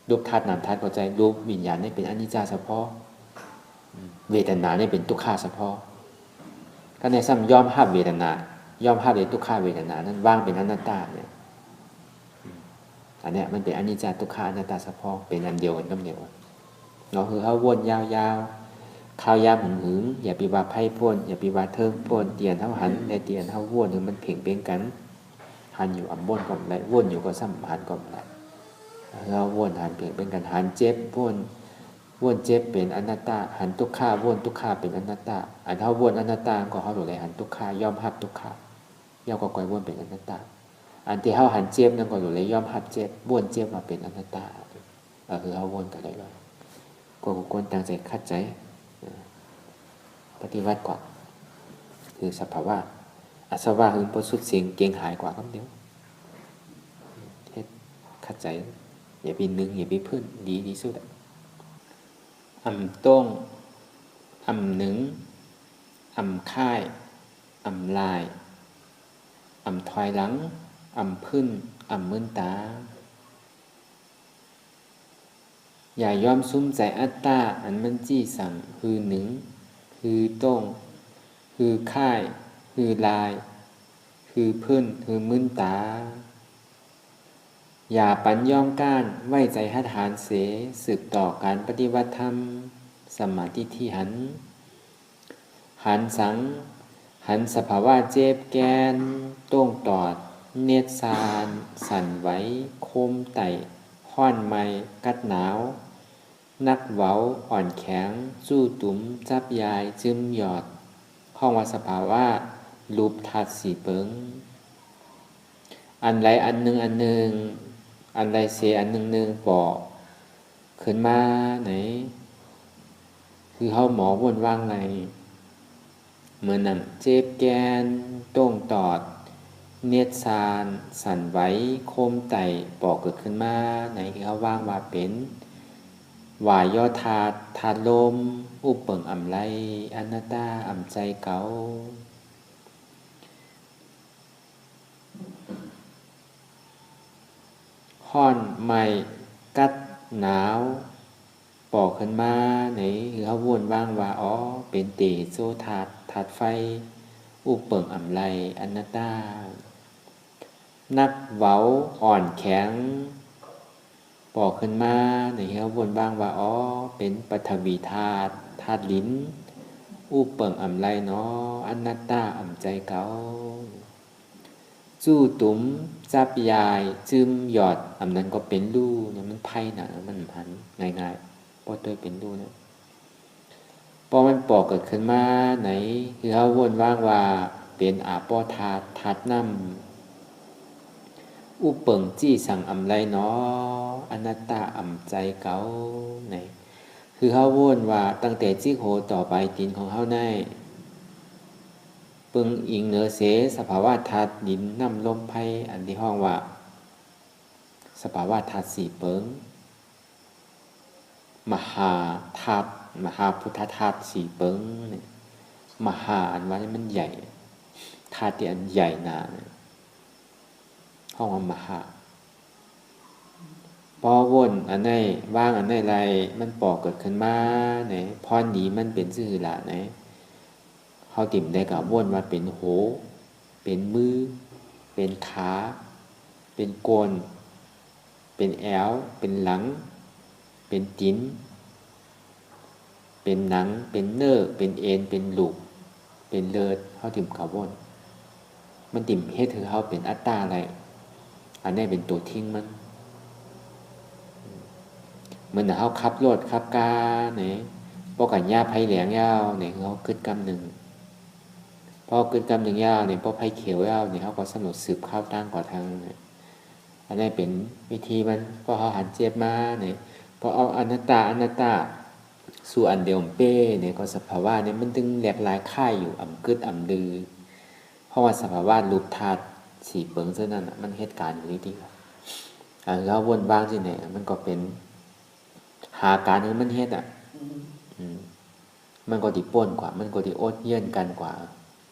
รูปธาตุนามธาตุเข้าใจรูปวิญญาณเนี่ยเป็นอนิจจาเฉพาะเวทนาเนี่ยเป็นทุกขาเฉพาะก็ในซ้ำยอมภาพเวทนายอมภาพในทุกขาเวทนานั้นว่างเป็นอนัตตาเนี่ยอันเนี้ยมันเป็นอนิจจาทุกขาอนัตตาเฉพาะเป็นอันเดียวกันกับเดียวเนาะคือเขาวนยาวๆข้าวยามหึงอย่าไปว่าไพ่พ่นอย่าไปว่าเทิงพ่นเตียนเท่าหันในเตียนเท่าวนถึงมันเพ่งเป็นกันหันอยู่อ่ำวนก่อนไรวนอยู่ก็ซ้ำหันก่อนไรเราวนหันเพ่งเป็นกันหันเจ็บวนเจ็บเป็นอนัตตาหันทุกขาวนทุกขาเป็นอนัตตาอันเท่าวนอนัตตาก็เขาบอกเลยหันทุกขายอมหับทุกขาย่อก็ก่อยวนเป็นอนัตตาอันที่เขาหันเจ็บนั่นก็อยู่เลยยอมหับเจ็บวนเจ็บมาเป็นอนัตตาคือเขาวนกันเลยก็ควรตั้งใจคัดใจปฏิวัติก่อนคือสภาวะอาสวะคือประสุดเสียงเก่งหายกว่าคำเดียวเฮ็ดคัดใจอย่าไปนึงอย่าไปพื้นดีสุดอ่ำต้งอ่ำหนึ่งอ่ำค่ายอ่ำลายอ่ำถอยหลังอ่ำพื้นอ่ำมืนตาอย่ายอมซุ้มใจอัตตาอันมันจี้สั่งคือหนึ่งคือต้งคือค่ายคือลายคือพื้นคือมืนตาอย่าปัญย่อมก้านไว้ใจหัดหานเสสืบต่อการปฏิวัติธรรมสมาธิที่หันสังหันสภาวะเจ็บแกนต้งตอดเนตรสานสั่นไหวโคมไต่ห้อนไม้กัดหนาวนักเว้าอ่อนแข็งสู้ตุ้มจับยายจึมหยอดห้องว่าสภาวะรูปทัดสีเปิงอันไรอันหนึ่งอันไรเสอันหนึ่งปอกขึ้นมาไหนคือเขาหมอวนว่างไรเหมือนนั่นเจ็บแกนต้งตอดเนียดซานสั่นไหวโคมไต่ปอกเกิดขึ้นมาไหนคือเขาว่างว่าเป็นวายย่อถาดลมอุปเปิงอ่ำไรอนัตตาอ่ำใจเก่าห้อนใหม่กัดหนาวปอกขึ้นมาไหนคือเขาวนว่างว่าอ๋อเป็นเตโซถาดไฟอุปเปิงอ่ำไรอนัตตานักเว้าอ่อนแข็งปอกขึ้นมาในเฮาวนบ้างว่าอ๋อเป็นปฐวีธาตุลิ้นอุปเปิงอ่ำไรเนาะอนัตตาอ่ำใจเก่าจู้ตุ้มจับยายจึมหยอดอ่ำนั้นก็เป็นลู่เนี่ยมันไพ่หนามันหันง่ายๆพอตัวเป็นลู่เนี่ยพอมันปอกเกิดขึ้นมาไหนคือเฮาวนว่างว่าเป็นอาปอธาตุน้ำอุปเปิงจี้สั่งอ่ำไรเนาะอนัตตาอ่ำใจเก่าไหนคือเขาวนว่าตั้งแต่จี้โหต่อไปตีนของเขาในปึงอิงเหนือเสสภาวะธาตุดินน้ำลมไพ่อันที่ห้องว่าสภาวะธาตุสี่เปิงมหาธาตุมหาพุทธธาตุสี่เปิงเนี่ยมหาอันว่ามันใหญ่ธาตุที่อันใหญ่หนาห้องว่ามหาพอวนอันไหนว่างอันไหนไรมันปอกเกิดขึ้นมาไหนพรดีมันเป็นซื่อละไหนเขาติ่มได้กับวนว่าเป็นโหเป็นมือเป็นขาเป็นโกนเป็นแอวเป็นหลังเป็นจิ้น เป็นหนังเป็นเนื้อเป็นเอ็นเป็นลูกเป็นเลือดเฮาถิ่มเขาวนมันถิ่มเฮ็ดให้เฮาเป็นอัตตาอะไรอันนี้เป็นตัวทิ้งมันมันเฮาขับรถขับกาเนี่ยพวกกันยาไผแหลงยาวเนี่ยเฮาคึดกำหนึ่งพอคึดกำหนึ่งยาวเนี่ยพอไผเขียวยาวเนี่ยเฮาก็สนุกสืบข้าวตั้งก่อทางเนี่ยอันนี้เป็นวิธีมันพอเฮาหันเจ็บมาเนี่ยพอเอาอนัตตาสู่อันเดียวเป้เนี่ยก็สภาวะเนี่ยมันถึงแหลกหลายค่ายอยู่อ่ำกึดอ่ำดือเพราะว่าสภาวะรูปธาตุสีเปิงเท่านั้นมันเหตุการณ์อยู่ดีๆแล้ววนบ้างที่ไหนมันก็เป็นหาการที่มันเฮ็ดมันก็ดีป่นกว่ามันก็ดีโอดเยื่อนกันกว่า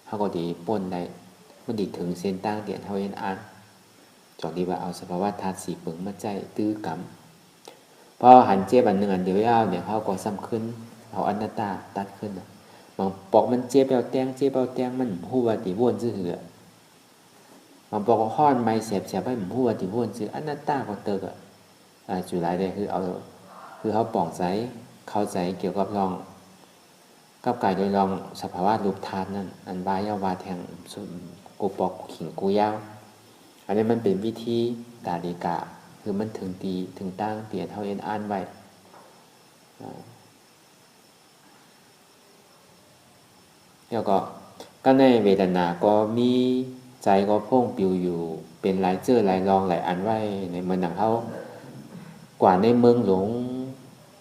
เขาก็ดีป่นได้มันดีถึงเส้นตั้งเดียนเฮาเห็นอ่านจอกดีว่าเอาสภาวะธาตุสีเปิงมาใจตื้อกรรมพอหันเจ็บอันหนึ่งอันเดียวยาวเนี่ยเขาก็ซ้ำขึ้นเอาอนัตตาตัดขึ้นบางปอกมันเจ็บเอาแตงมันฮู้ว่าติวนซื่อหือบางปอกฮ้อนไม้เสียบให้มันฮู้ว่าติวนซื่ออนัตตาก็เติกจุหลายได้คือเอาคือเขาป่องใจเข้าใจเกี่ยวกับลองกับกายโดยลองสภาวะรูปธาตุนั่นอันบายาวาแทงกูปอกขิงกูยาวอันนี้มันเป็นวิธีตาดีกาคือมันถึงตีถึงตั้งเปลี่ยนเท่าเอ็นอ่านไว้แล้วก็ในเวทนาก็มีใจก็พ่งปิวอยู่เป็นหลายเจอหลายรองหลายอันไว้ในเมืองหนังเขากว่าในเมืองหลวง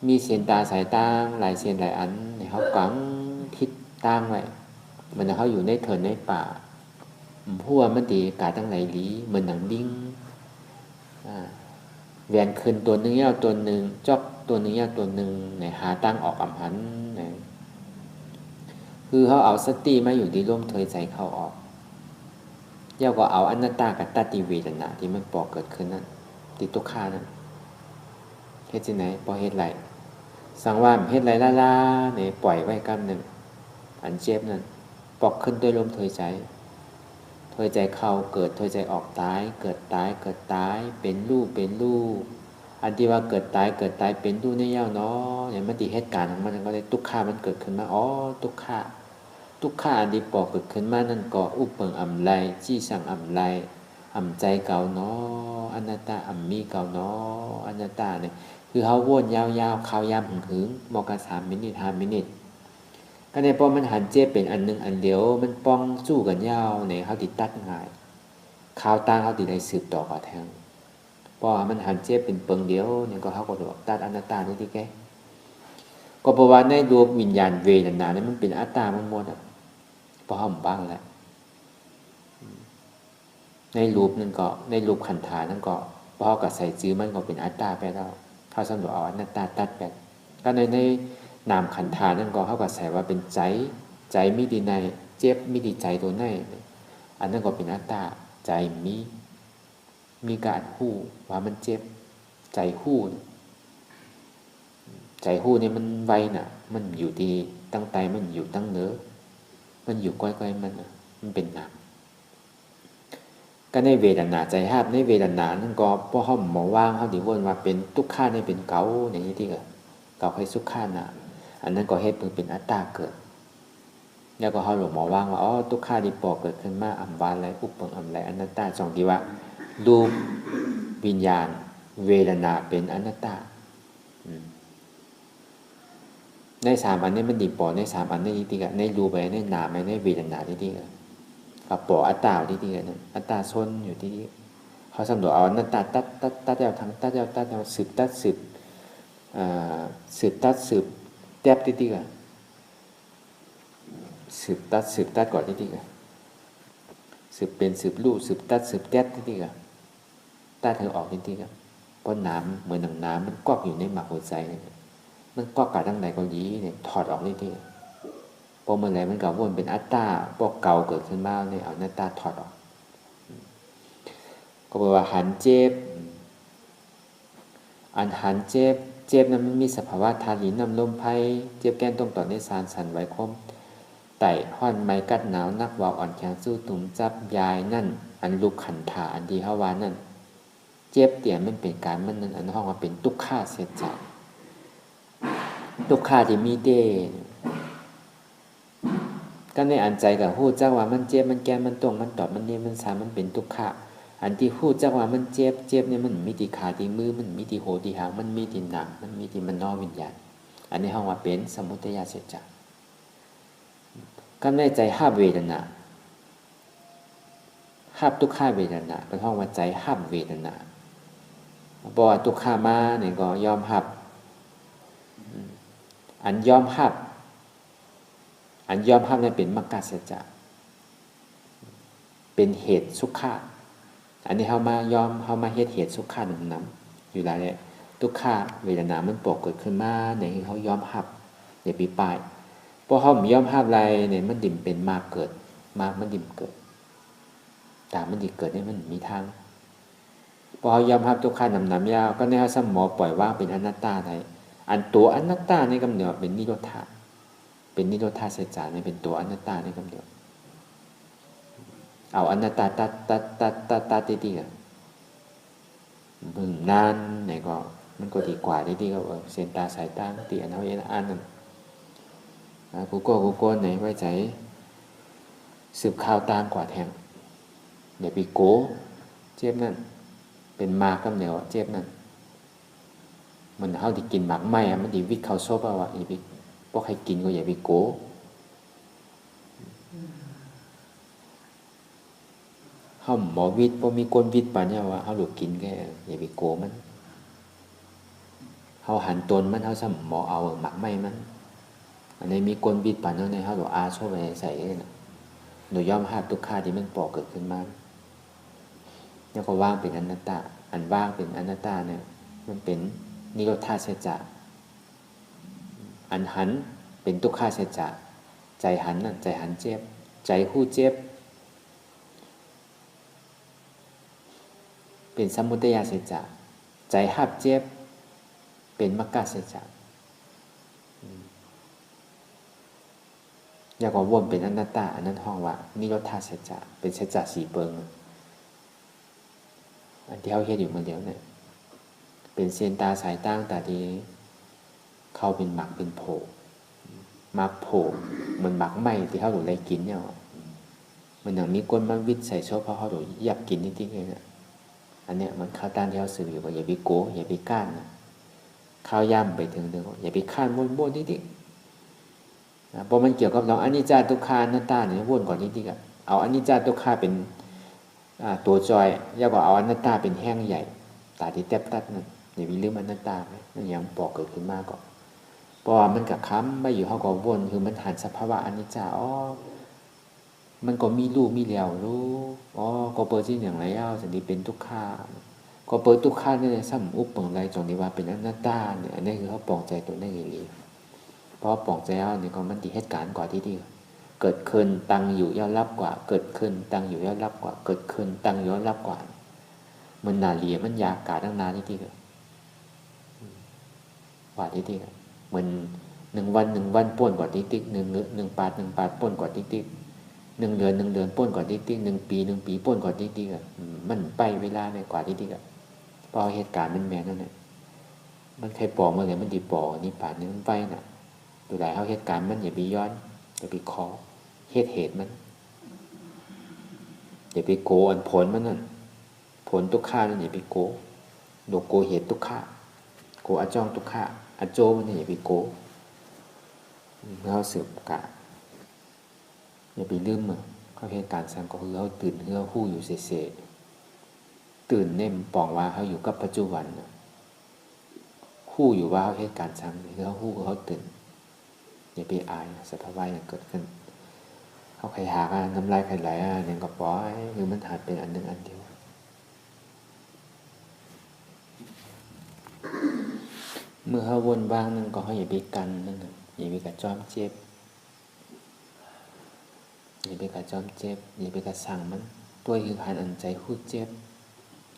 มีเสียนตาสายตั้งหลายเสียนหลายอันในเขากังทิศตั้งไว้มันเขาอยู่ในเถินในป่าหัวมันตีกาตั้งไหลหลีเหมือนหนังดิ้งแหวนคืนตัวหนึ่งยาวตัวหนึ่งจอกตัวหนึ่งยาวตัวหนึ่งในหาตั้งออกอำหันคือเขาเอาสติมาอยู่ที่ร่มเทยใจเข้าออกเย่าก็เอาอนัตตากับตติเวทนาที่มันปอกเกิดขึ้นนั้นติดตุกขานั้นเฮ็ดที่ไหนพอเฮ็ดไรสังวามเฮ็ดไรล่าเนี่ยปล่อยไว้กำหนึ่งอันเจ็บนั้นปอกขึ้นด้วยลมเทยใจเข้าเกิดเทยใจออกตายเกิดตายเป็นรูปอันที่ว่าเกิดตายเป็นรูปในเย่าเนาะเนี่ยมันติเหตุการณ์ของมันก็เลยทุกขามันเกิดขึ้นมาทุกขาอันที่ปอกเกิดขึ้นมานั่นก็อุปเปิงอำไรจี้สั่งอำไรอำใจเก่าเนาะอนัตตาอำมีเก่าเนาะอนัตตาเนี่ยคือเขาวนยาวๆข่าวยามหึงบอกกัน3 มินิ 5 มินิก็ในพอมันหันเจ็บเป็นอันนึงอันเดียวมันป้องสู้กันยาวในเขาติดตัดง่ายข่าวต่างเขาติดได้สืบต่อกับแทงพอมันหันเจ็บเป็นเปิงเดียวเนี่ยก็เขาก็บอกตัดอนัตตาได้ที่แกก็เพราะว่าในดวงวิญญาณเวทนาเนี่ยมันเป็นอัตตามันหมดพอเขาบ้างแล้วในรูปนั่นก็ในรูปขันธานั่นก็พอกับใส่จื้อมันก็เป็นอัตตาไปแล้วเขาสำรวจเอาอนัตตาตัดไปก็ในนามขันธานั่นก็เขากับใส่ว่าเป็นใจมิดีในเจ็บมิดีใจตัวในอันนั้นก็เป็นอัตตาใจมีการหู้ว่ามันเจ็บใจหู้เนี่ยมันไวน่ะมันอยู่ดีตั้งใจมันอยู่ตั้งเนื้อมันอยู่ใกล้ๆมันเป็นนามก็ในเวทนาใจหาบในเวทนานั่นก็พอเขาหมอว่างเขาดิวนว่าเป็นทุกข้าในเป็นเกาอย่างนี้ที่เกาให้สุขข้าน่ะอันนั้นก็ให้เป็นอัตตาเกิดแล้วก็เขาหลวงหมอว่างว่าทุกข้าดีปอกเกิดขึ้นมาอัมบาลไรอุปเปิงอัมไรอนัตตาสองที่ว่ารูปวิญญาณเวทนาเป็นอนัตตาใน3 อันนี้มันดีปอใน3 อันนี้ที่กันในรูปไปในนามไปในเวทนาที่กันกับปออัตตาที่กันอัตตาซนอยู่ที่เขาสำรวจเอาอนัตตาตัดเอาทั้งตัดเอาสืบตัดสืบแทบที่กันสืบตัดก่อนที่กันสืบเป็นสืบลู่สืบตัดสืบแทบที่กันตัดเธอออกที่กันเพราะน้ำเหมือนหนังน้ำมันกอกอยู่ในหมากหัวใจมันก็กาทั้งไหนก็ยีเนี่ยถอดออกที่พอเมื่อไหร่มันกับวนเป็นอัตตาพวกเก่าเกิดขึ้นมาเนี่ยเอาอนัตตาถอดออกก็แปลว่าหันเจ็บอันหันเจ็บนั้นมันมีสภาวะธาตุหินนำลมไพ่เจ็บแก้นตรงต่อในสารสันไหวคมไต่ห้อนไม้กัดหนาวนักวาวอ่อนแข็งสู้ตุ่มจับยายนั่นอันลุกขันธาอันดีฮาวานั่นเจ็บเตี่ยมันเป็นการมันนั่นอันห้องว่าเป็นทุกขาเสียใจ ทุกขาที่มีเตก็ในอันใจกับฮู้จักว่ามันเจ็บมันแก่มันตรงมันตอบมันนี่มันสามันเป็นทุกขะอันที่ฮู้จักว่ามันเจ็บเนี่ยมันมีที่ขาที่มือมันมีที่โหที่หางมันมีที่หนังมันมีที่มันนอวิญญาณอันนี้เฮาว่าเป็นสมุทัยสัจจะก็ในใจห้าเวทนาห้าทุกขาเวทนาเป็นห้องว่าใจห้าเวทนาบ่ว่าทุกขามาเนี่ยก็ยอมรับอันยอมรับนั้นเป็นมรรคสัจจะเป็นเหตุสุขะอันนี้เฮามาเฮ็ดเหตุสุขะนำอยู่แล้วแหละทุกขะเวทนามันปรากฏขึ้นมาเนี่ยเฮายอมรับอย่าไปป้ายเพราะเฮาบ่ยอมรับอะไรเนี่ยมันดิ่มเป็นมากเกิดมากมันดิ่มเกิดตามมันดิ่เกิดเนี่ยมันมีทางพอเฮายอมรับทุกขะนำยาวก็ในเฮาสมอปล่อยว่างเป็นอนัตตาได้อันตัวอนัตตาในกำเนิดเป็นนิโรธาเป็นนิโรธาสัจจะนี่เป็นตัวอนัตตาในกำเนิดเอาอนัตตาติๆอ่ะมึงนานไหนก็มันก็ดีกว่าติๆก็เส้นตาสายตาติอันเฮาเอ็นอ่านนั่นกูโก้ไหนไว้ใจสืบข่าวตามกว่าแทงอย่าไปโกเจ็บนั่นเป็นมากำเนิดเจ็บนั่นมันเฮาที่กินหมากไม้มันสิวิตเข้าซบว่าอย่าไปบ่ใครกินก็อย่าไปโกเฮาหมอวิทย์บ่มีคนวิทย์ปานนี้ว่าเฮาหลุดกินแค่อย่าไปโกมันเฮาหันตนมันเฮาซ้ำหมอเอาหมากไม้มันอันนี้มีคนวิทย์ปานนั้นเฮาหลุดอาโซไปใส่น่ะโดยยอมรับทุกข์ที่มันปรากฏขึ้นมาแล้วก็ว่างเป็นอนัตตาอันว่างเป็นอนัตตาเนี่ยมันเป็นนิโรธาสัจจะอันหันเป็นทุกขาสัจจะใจหันนั่นใจหันเจ็บใจฮู้เจ็บเป็นสมุทัยสัจจะใจหับเจ็บเป็นมรรคสัจจะอยากว่าวนเป็นอนัตตาอันนั้นห้องว่านิโรธาสัจจะเป็นสัจจะสีเปิงอันที่เขาเฮ็ดอยู่เมื่อเดียวเนี่ยเป็นเส้นตาสายตั้งแต่ที่เข้าเป็นหมักเป็นโผมักโผมันหมักไหมที่เขาหลุดไรกินเนี่ยมันอย่างมีก้นมันวิทย์ใส่โซ่เพราะเขาหลุดยับกินนิดๆเลยเนี่ยอันเนี้ยมันข้าวต้านที่เขาสื่ออยู่ว่าอย่าไปโกอย่าไปก้านนะข้าวย่ำไปถึงอย่าไปข้านม้วนๆนิดๆเพราะมันเกี่ยวกับเราอนิจจาทุกขาอนัตตาเนี่ยวนก่อนนิดๆอ่ะเอาอนิจจาทุกขาเป็นตัวจอยอย่าบอกเอาอนัตตาเป็นแห้งใหญ่ตาที่แทบตัดนั่นอย่าไปลืมอนัตตาไหมนั่นยังปอกเกิดขึ้นมากก่อนเพราะมันกับค้ำไม่อยู่เขาก็วนคือมันหันสภาวะอนิจจามันก็มีรูปมีเหลี่ยวรู้ก็เปิดที่อย่างไรสันติเป็นทุกขาก็เปิดทุกขาเนี่ยซ้ำอุปเปิงไรจงนี้ว่าเป็นอนัตตาเนี่ยอันนี้คือเขาปองใจตัวนั่นเองเพราะปองใจเนี่ยก็มันดีเหตุการณ์กว่าที่เกิดขึ้นตั้งอยู่ย่อมรับกว่าเกิดขึ้นตั้งอยู่ย่อมรับกว่าเกิดขึ้นตั้งย่อมรับกว่ามันนาเลียมันยากาตั้งนานที่ว่าที่เหมือน1 วันป้วนกว่าติ๊ก1 ปาดป้วนกว่าติ๊ก1 เดือนป้วนกว่าติ๊ก1 ปีป้วนกว่าติ๊กมันไปเวลาในกว่าติ๊กพอเหตุการณ์มันแม่นั่นแหละมันใครปอกมาเลยมันดีปอกนี่ปาดนี่มันไปน่ะดูหลายเขาเหตุการณ์มันอย่าไปย้อนอย่าไปขอเหตุมันอย่าไปโกอันผลมันนั่นผลทุกขานั่นอย่าไปโกโดโกเหตุทุกขาโกอจ้องทุกขาอโจมันอย่าไปโกเขาสืบกะอย่าไปลืมเขาเหตุการณ์สั่งก็คือเขาตื่นเขาฮู้อยู่เสยตื่นเน่มปองว่าเขาอยู่กับปัจจุบันฮู้อยู่ว่าเขาเหตุการณ์สั่งเขาฮู้เขาตื่นอย่าไปอายสภาวะอย่างเกิดขึ้นเขาใครหาน้ำลายใครไหลเนี่ยก็ปล่อยคือมันหาเป็นอันหนึ่งอันเดียวเมื่อเขาวนว่างนั่นก็เขาอย่าไปกันนั่นอย่าไปกัดจอมเจ็บอย่าไปกัดจอมเจ็บอย่าไปกัดสั่งมันตัวคือหันอันใจหู้เจ็บ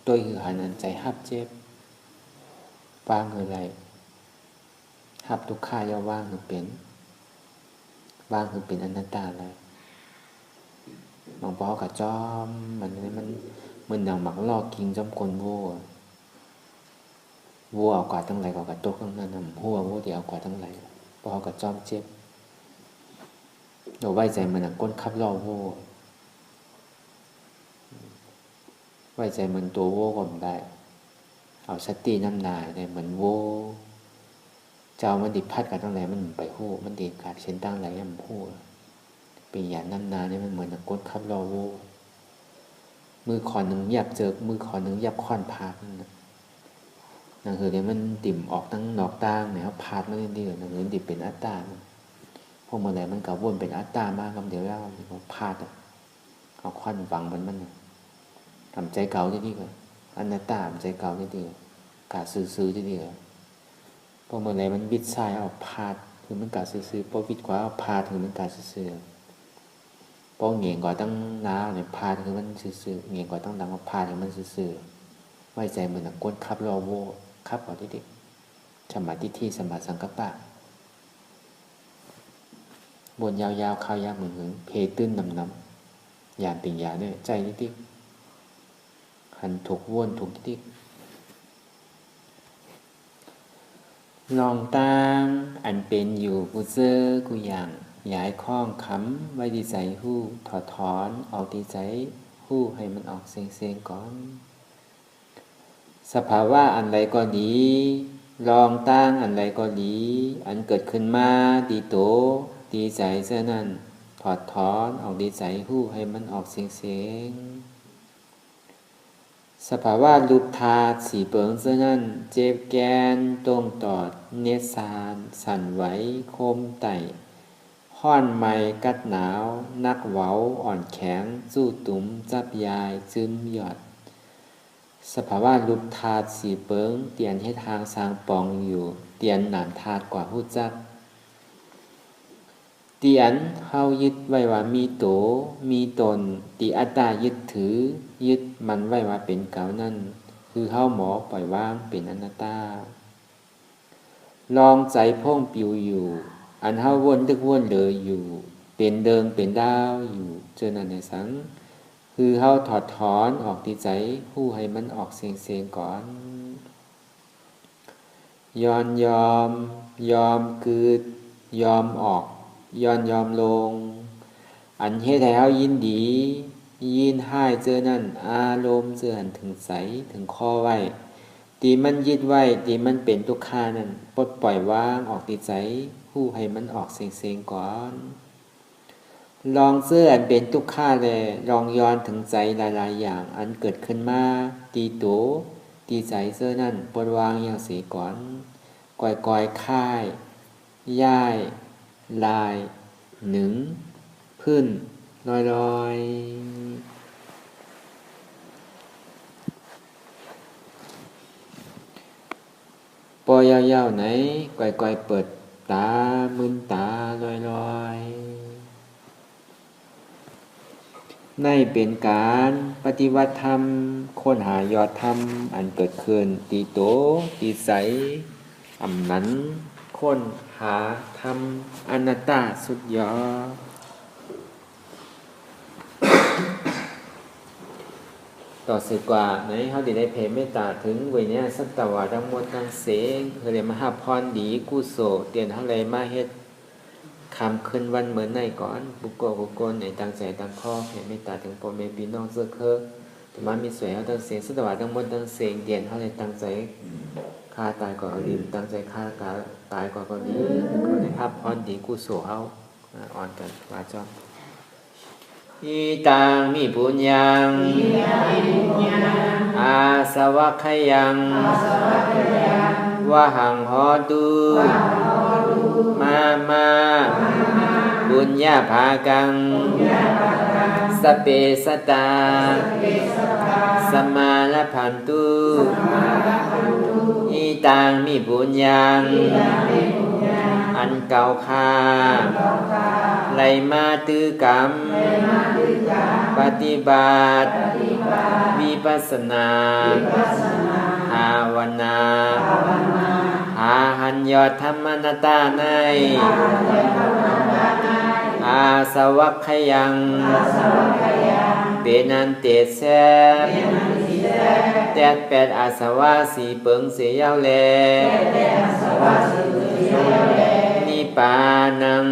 ตัวคือหันอันใจหับเจ็บว่างคืออะไรหับทุกขาย่อว่างคือเป็นว่างคือเป็นอนัตตาเลยบางพอกับจอมมันอย่างหมักลอกกิงจอมกลวัวเอากว่าตั้งไรก็กระตุกตั้งนั้นหัวเดียวกว่าตั้งไร พอก็จอมเจ็บเราไว้ใจมันก้นคับรอโว้ไว้ใจมันตัวโว้ก็ไม่ได้เอาสติน้ำนายเนี่ยเหมือนโว้เจ้ามันดิพัดกันตั้งไหนมันไปโหมันดีขาดเช่นตั้งไหนมันโหเป็นอย่างน้ำนาเนี่ยมันเหมือนก้นคับรอโว้มือขอหนึ่งยับเจอมือขอหนึ่งยับค่อนพาดนั่นคือเนี่ยมันติ่มออกตั้งนอกตั้งเนี่ยพาดมาเรื่อยๆนั่นคือดิบเป็นอัตตาพวกมันอะไรมันกับวนเป็นอัตตามากคำเดียวแล้วมันพาดเอาควันฝังมันทำใจเก่าที่นี่ก็อนัตตาใจเก่าที่นี่กาซื้อที่นี่พวกมันอะไรมันวิดทรายเอาพาดคือมันกาซื้อพอวิดขวาเอาพาดคือมันกาซื้อพอเงี่ยกว่าตั้งน้าเนี่ยพาดคือมันซื้อเงี่ยกว่าตั้งดังว่าพาดคือมันซื้อไว้ใจมันก้นคับรอโวคับเอาที่นี่สมาธิที่สมาสังกัปปะบนยาวๆข้าวยากเหมือนเพตื้นน้ำยานปิ่งยาเนี่ยใจนิดที่หันถูกวนถูกที่ลองตั้งอันเป็นอยู่กูเจอกูอย่างย้ายข้องคำไว้ดีใจหู้ถอดถอนออกดีใจหู้ให้มันออกเสียงก่อนสภาวะอันใดก็ดีลองตั้งอันใดก็ดีอันเกิดขึ้นมาดีโตดีใจเสียนั่นถอดถอนออกดีใจหู้ให้มันออกเสียงสภาวะรูปธาตุสีเปิงเสื้อนั่นเจ็บแกนตรงตอดเนสานสั่นไหวโคมไต่ห้อนไม้กัดหนาวนักเว้าอ่อนแข็งสู้ตุ้มจับยายซึมหยอดสภาวะรูปธาตุสีเปิงเตียนให้ทางสร้างปองอยู่เตียนหนามธาตุกว่าหู้จักเตียนเฮายึดไว้ว่ามีโตมีตนตีอัตตายึดถือยึดมันไว้ว่าเป็นเก่านั่นคือเฮาหมอปล่อยวางเป็นอนัตตาลองใจพ่องปิวอยู่อันเฮาวนดึกวนเลยอยู่เป็นเดิมเป็นดาวอยู่เจอนั่นในสังคือเฮาถอดถอนออกที่ใจผู้ให้มันออกเสียงก่อนยอมคืดยอมออกยอมลงอันเฮ็ดให้เฮายินดียินให้เจอนั่นอารมณ์เจอหันถึงใสถึงข้อไว้ตีมันยึดไว้ตีมันเป็นทุกขานั่นปลดปล่อยวางออกที่ใจผู้ให้มันออกเสียงก่อนลองเสื้ออันเป็นทุกขาแลลองย้อนถึงใจหลายๆอย่างอันเกิดขึ้นมาตีโตตีใจเสื้อนั่นปลดวางอย่างเสียก่อนก่อยค่ายย่ายลายหนึ่งพื้นลอยปอยยาวๆไหนก่อยเปิดตามึนตาลอยในเป็นการปฏิวัติธรรมค้นหายอดธรรมอันเกิดขึ้นตีโตตีใสอำนั้นค้นหาธรรมอนัตตาสุดยอดต่อสืบกว่าในเขาได้เพเมตตาถึงเวเนี้ยสัตวาทั้งหมดทั้งเสงเขาเลยมหาพรดีกุโสเตียนเขาเลยมาเฮ็ดคำขึ้นวันเหมือนในก่อนบุกโกในตั้งใจตั้งข้อเพเมตตาถึงพ่อแม่พี่น้องเสื้อเคอแต่มามีสวยเขาทั้งเสงสัตวาทั้งหมดทั้งเสงเตียนเขาเลยตั้งใจฆ่าตายก่อนดีตั้งใจฆ่าตายก่อนดีก็ได้ภาพพรดีกุโสเขาอ่อนกันว่าจ้ออิตังมิปุญญังอาสวัคยังวะหังหอตุมาบุญญาภากังสเปสตาสมาลพันตุอิตังมิปุญญังอันเก่าคาไลมาตือกรรมปฏิบัติวิปัสสนาภาวนาหาหันยอดธรรมนัตตาในอาสวัคยังเปนันเตแสแตดแปดอาสวะสีเปิงเสียยาวแลนิพ ปานัง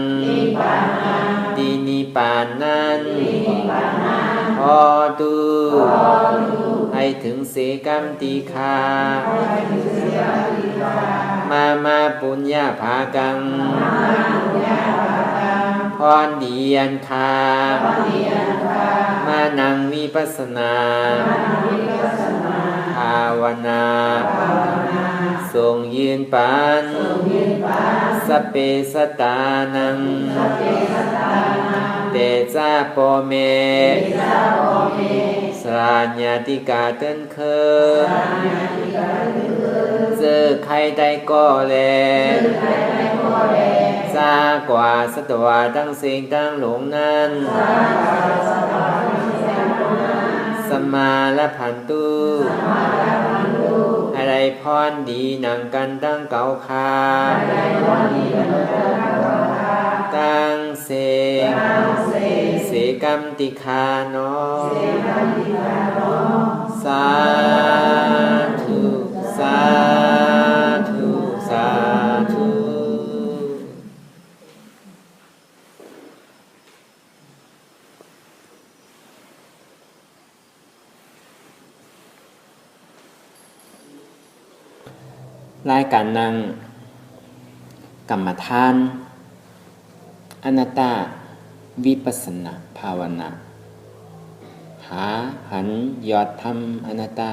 ตินิปานั้นพอตูให้ถึงเสกัมติคามาปุญญาภากังพรดียันคามานังวิปัสสนาภาวนาทรงยืนปานสเปสตานังเตจาโปเมสราญาติกาเต้นเคเจอใครได้ก็แลซากว่าสัตวาตั้งสิ่งตั้งหลงนั้นสมาละพันตุอะไรพรดีนังกันตั้งเก่าคาตั้งเสกเสกัมติคาโนสาธุสาธุสาธุรายการนั่งกรรมฐานอนัตตาวิปัสสนาภาวนาหาหันยอดธรรมอนัตตา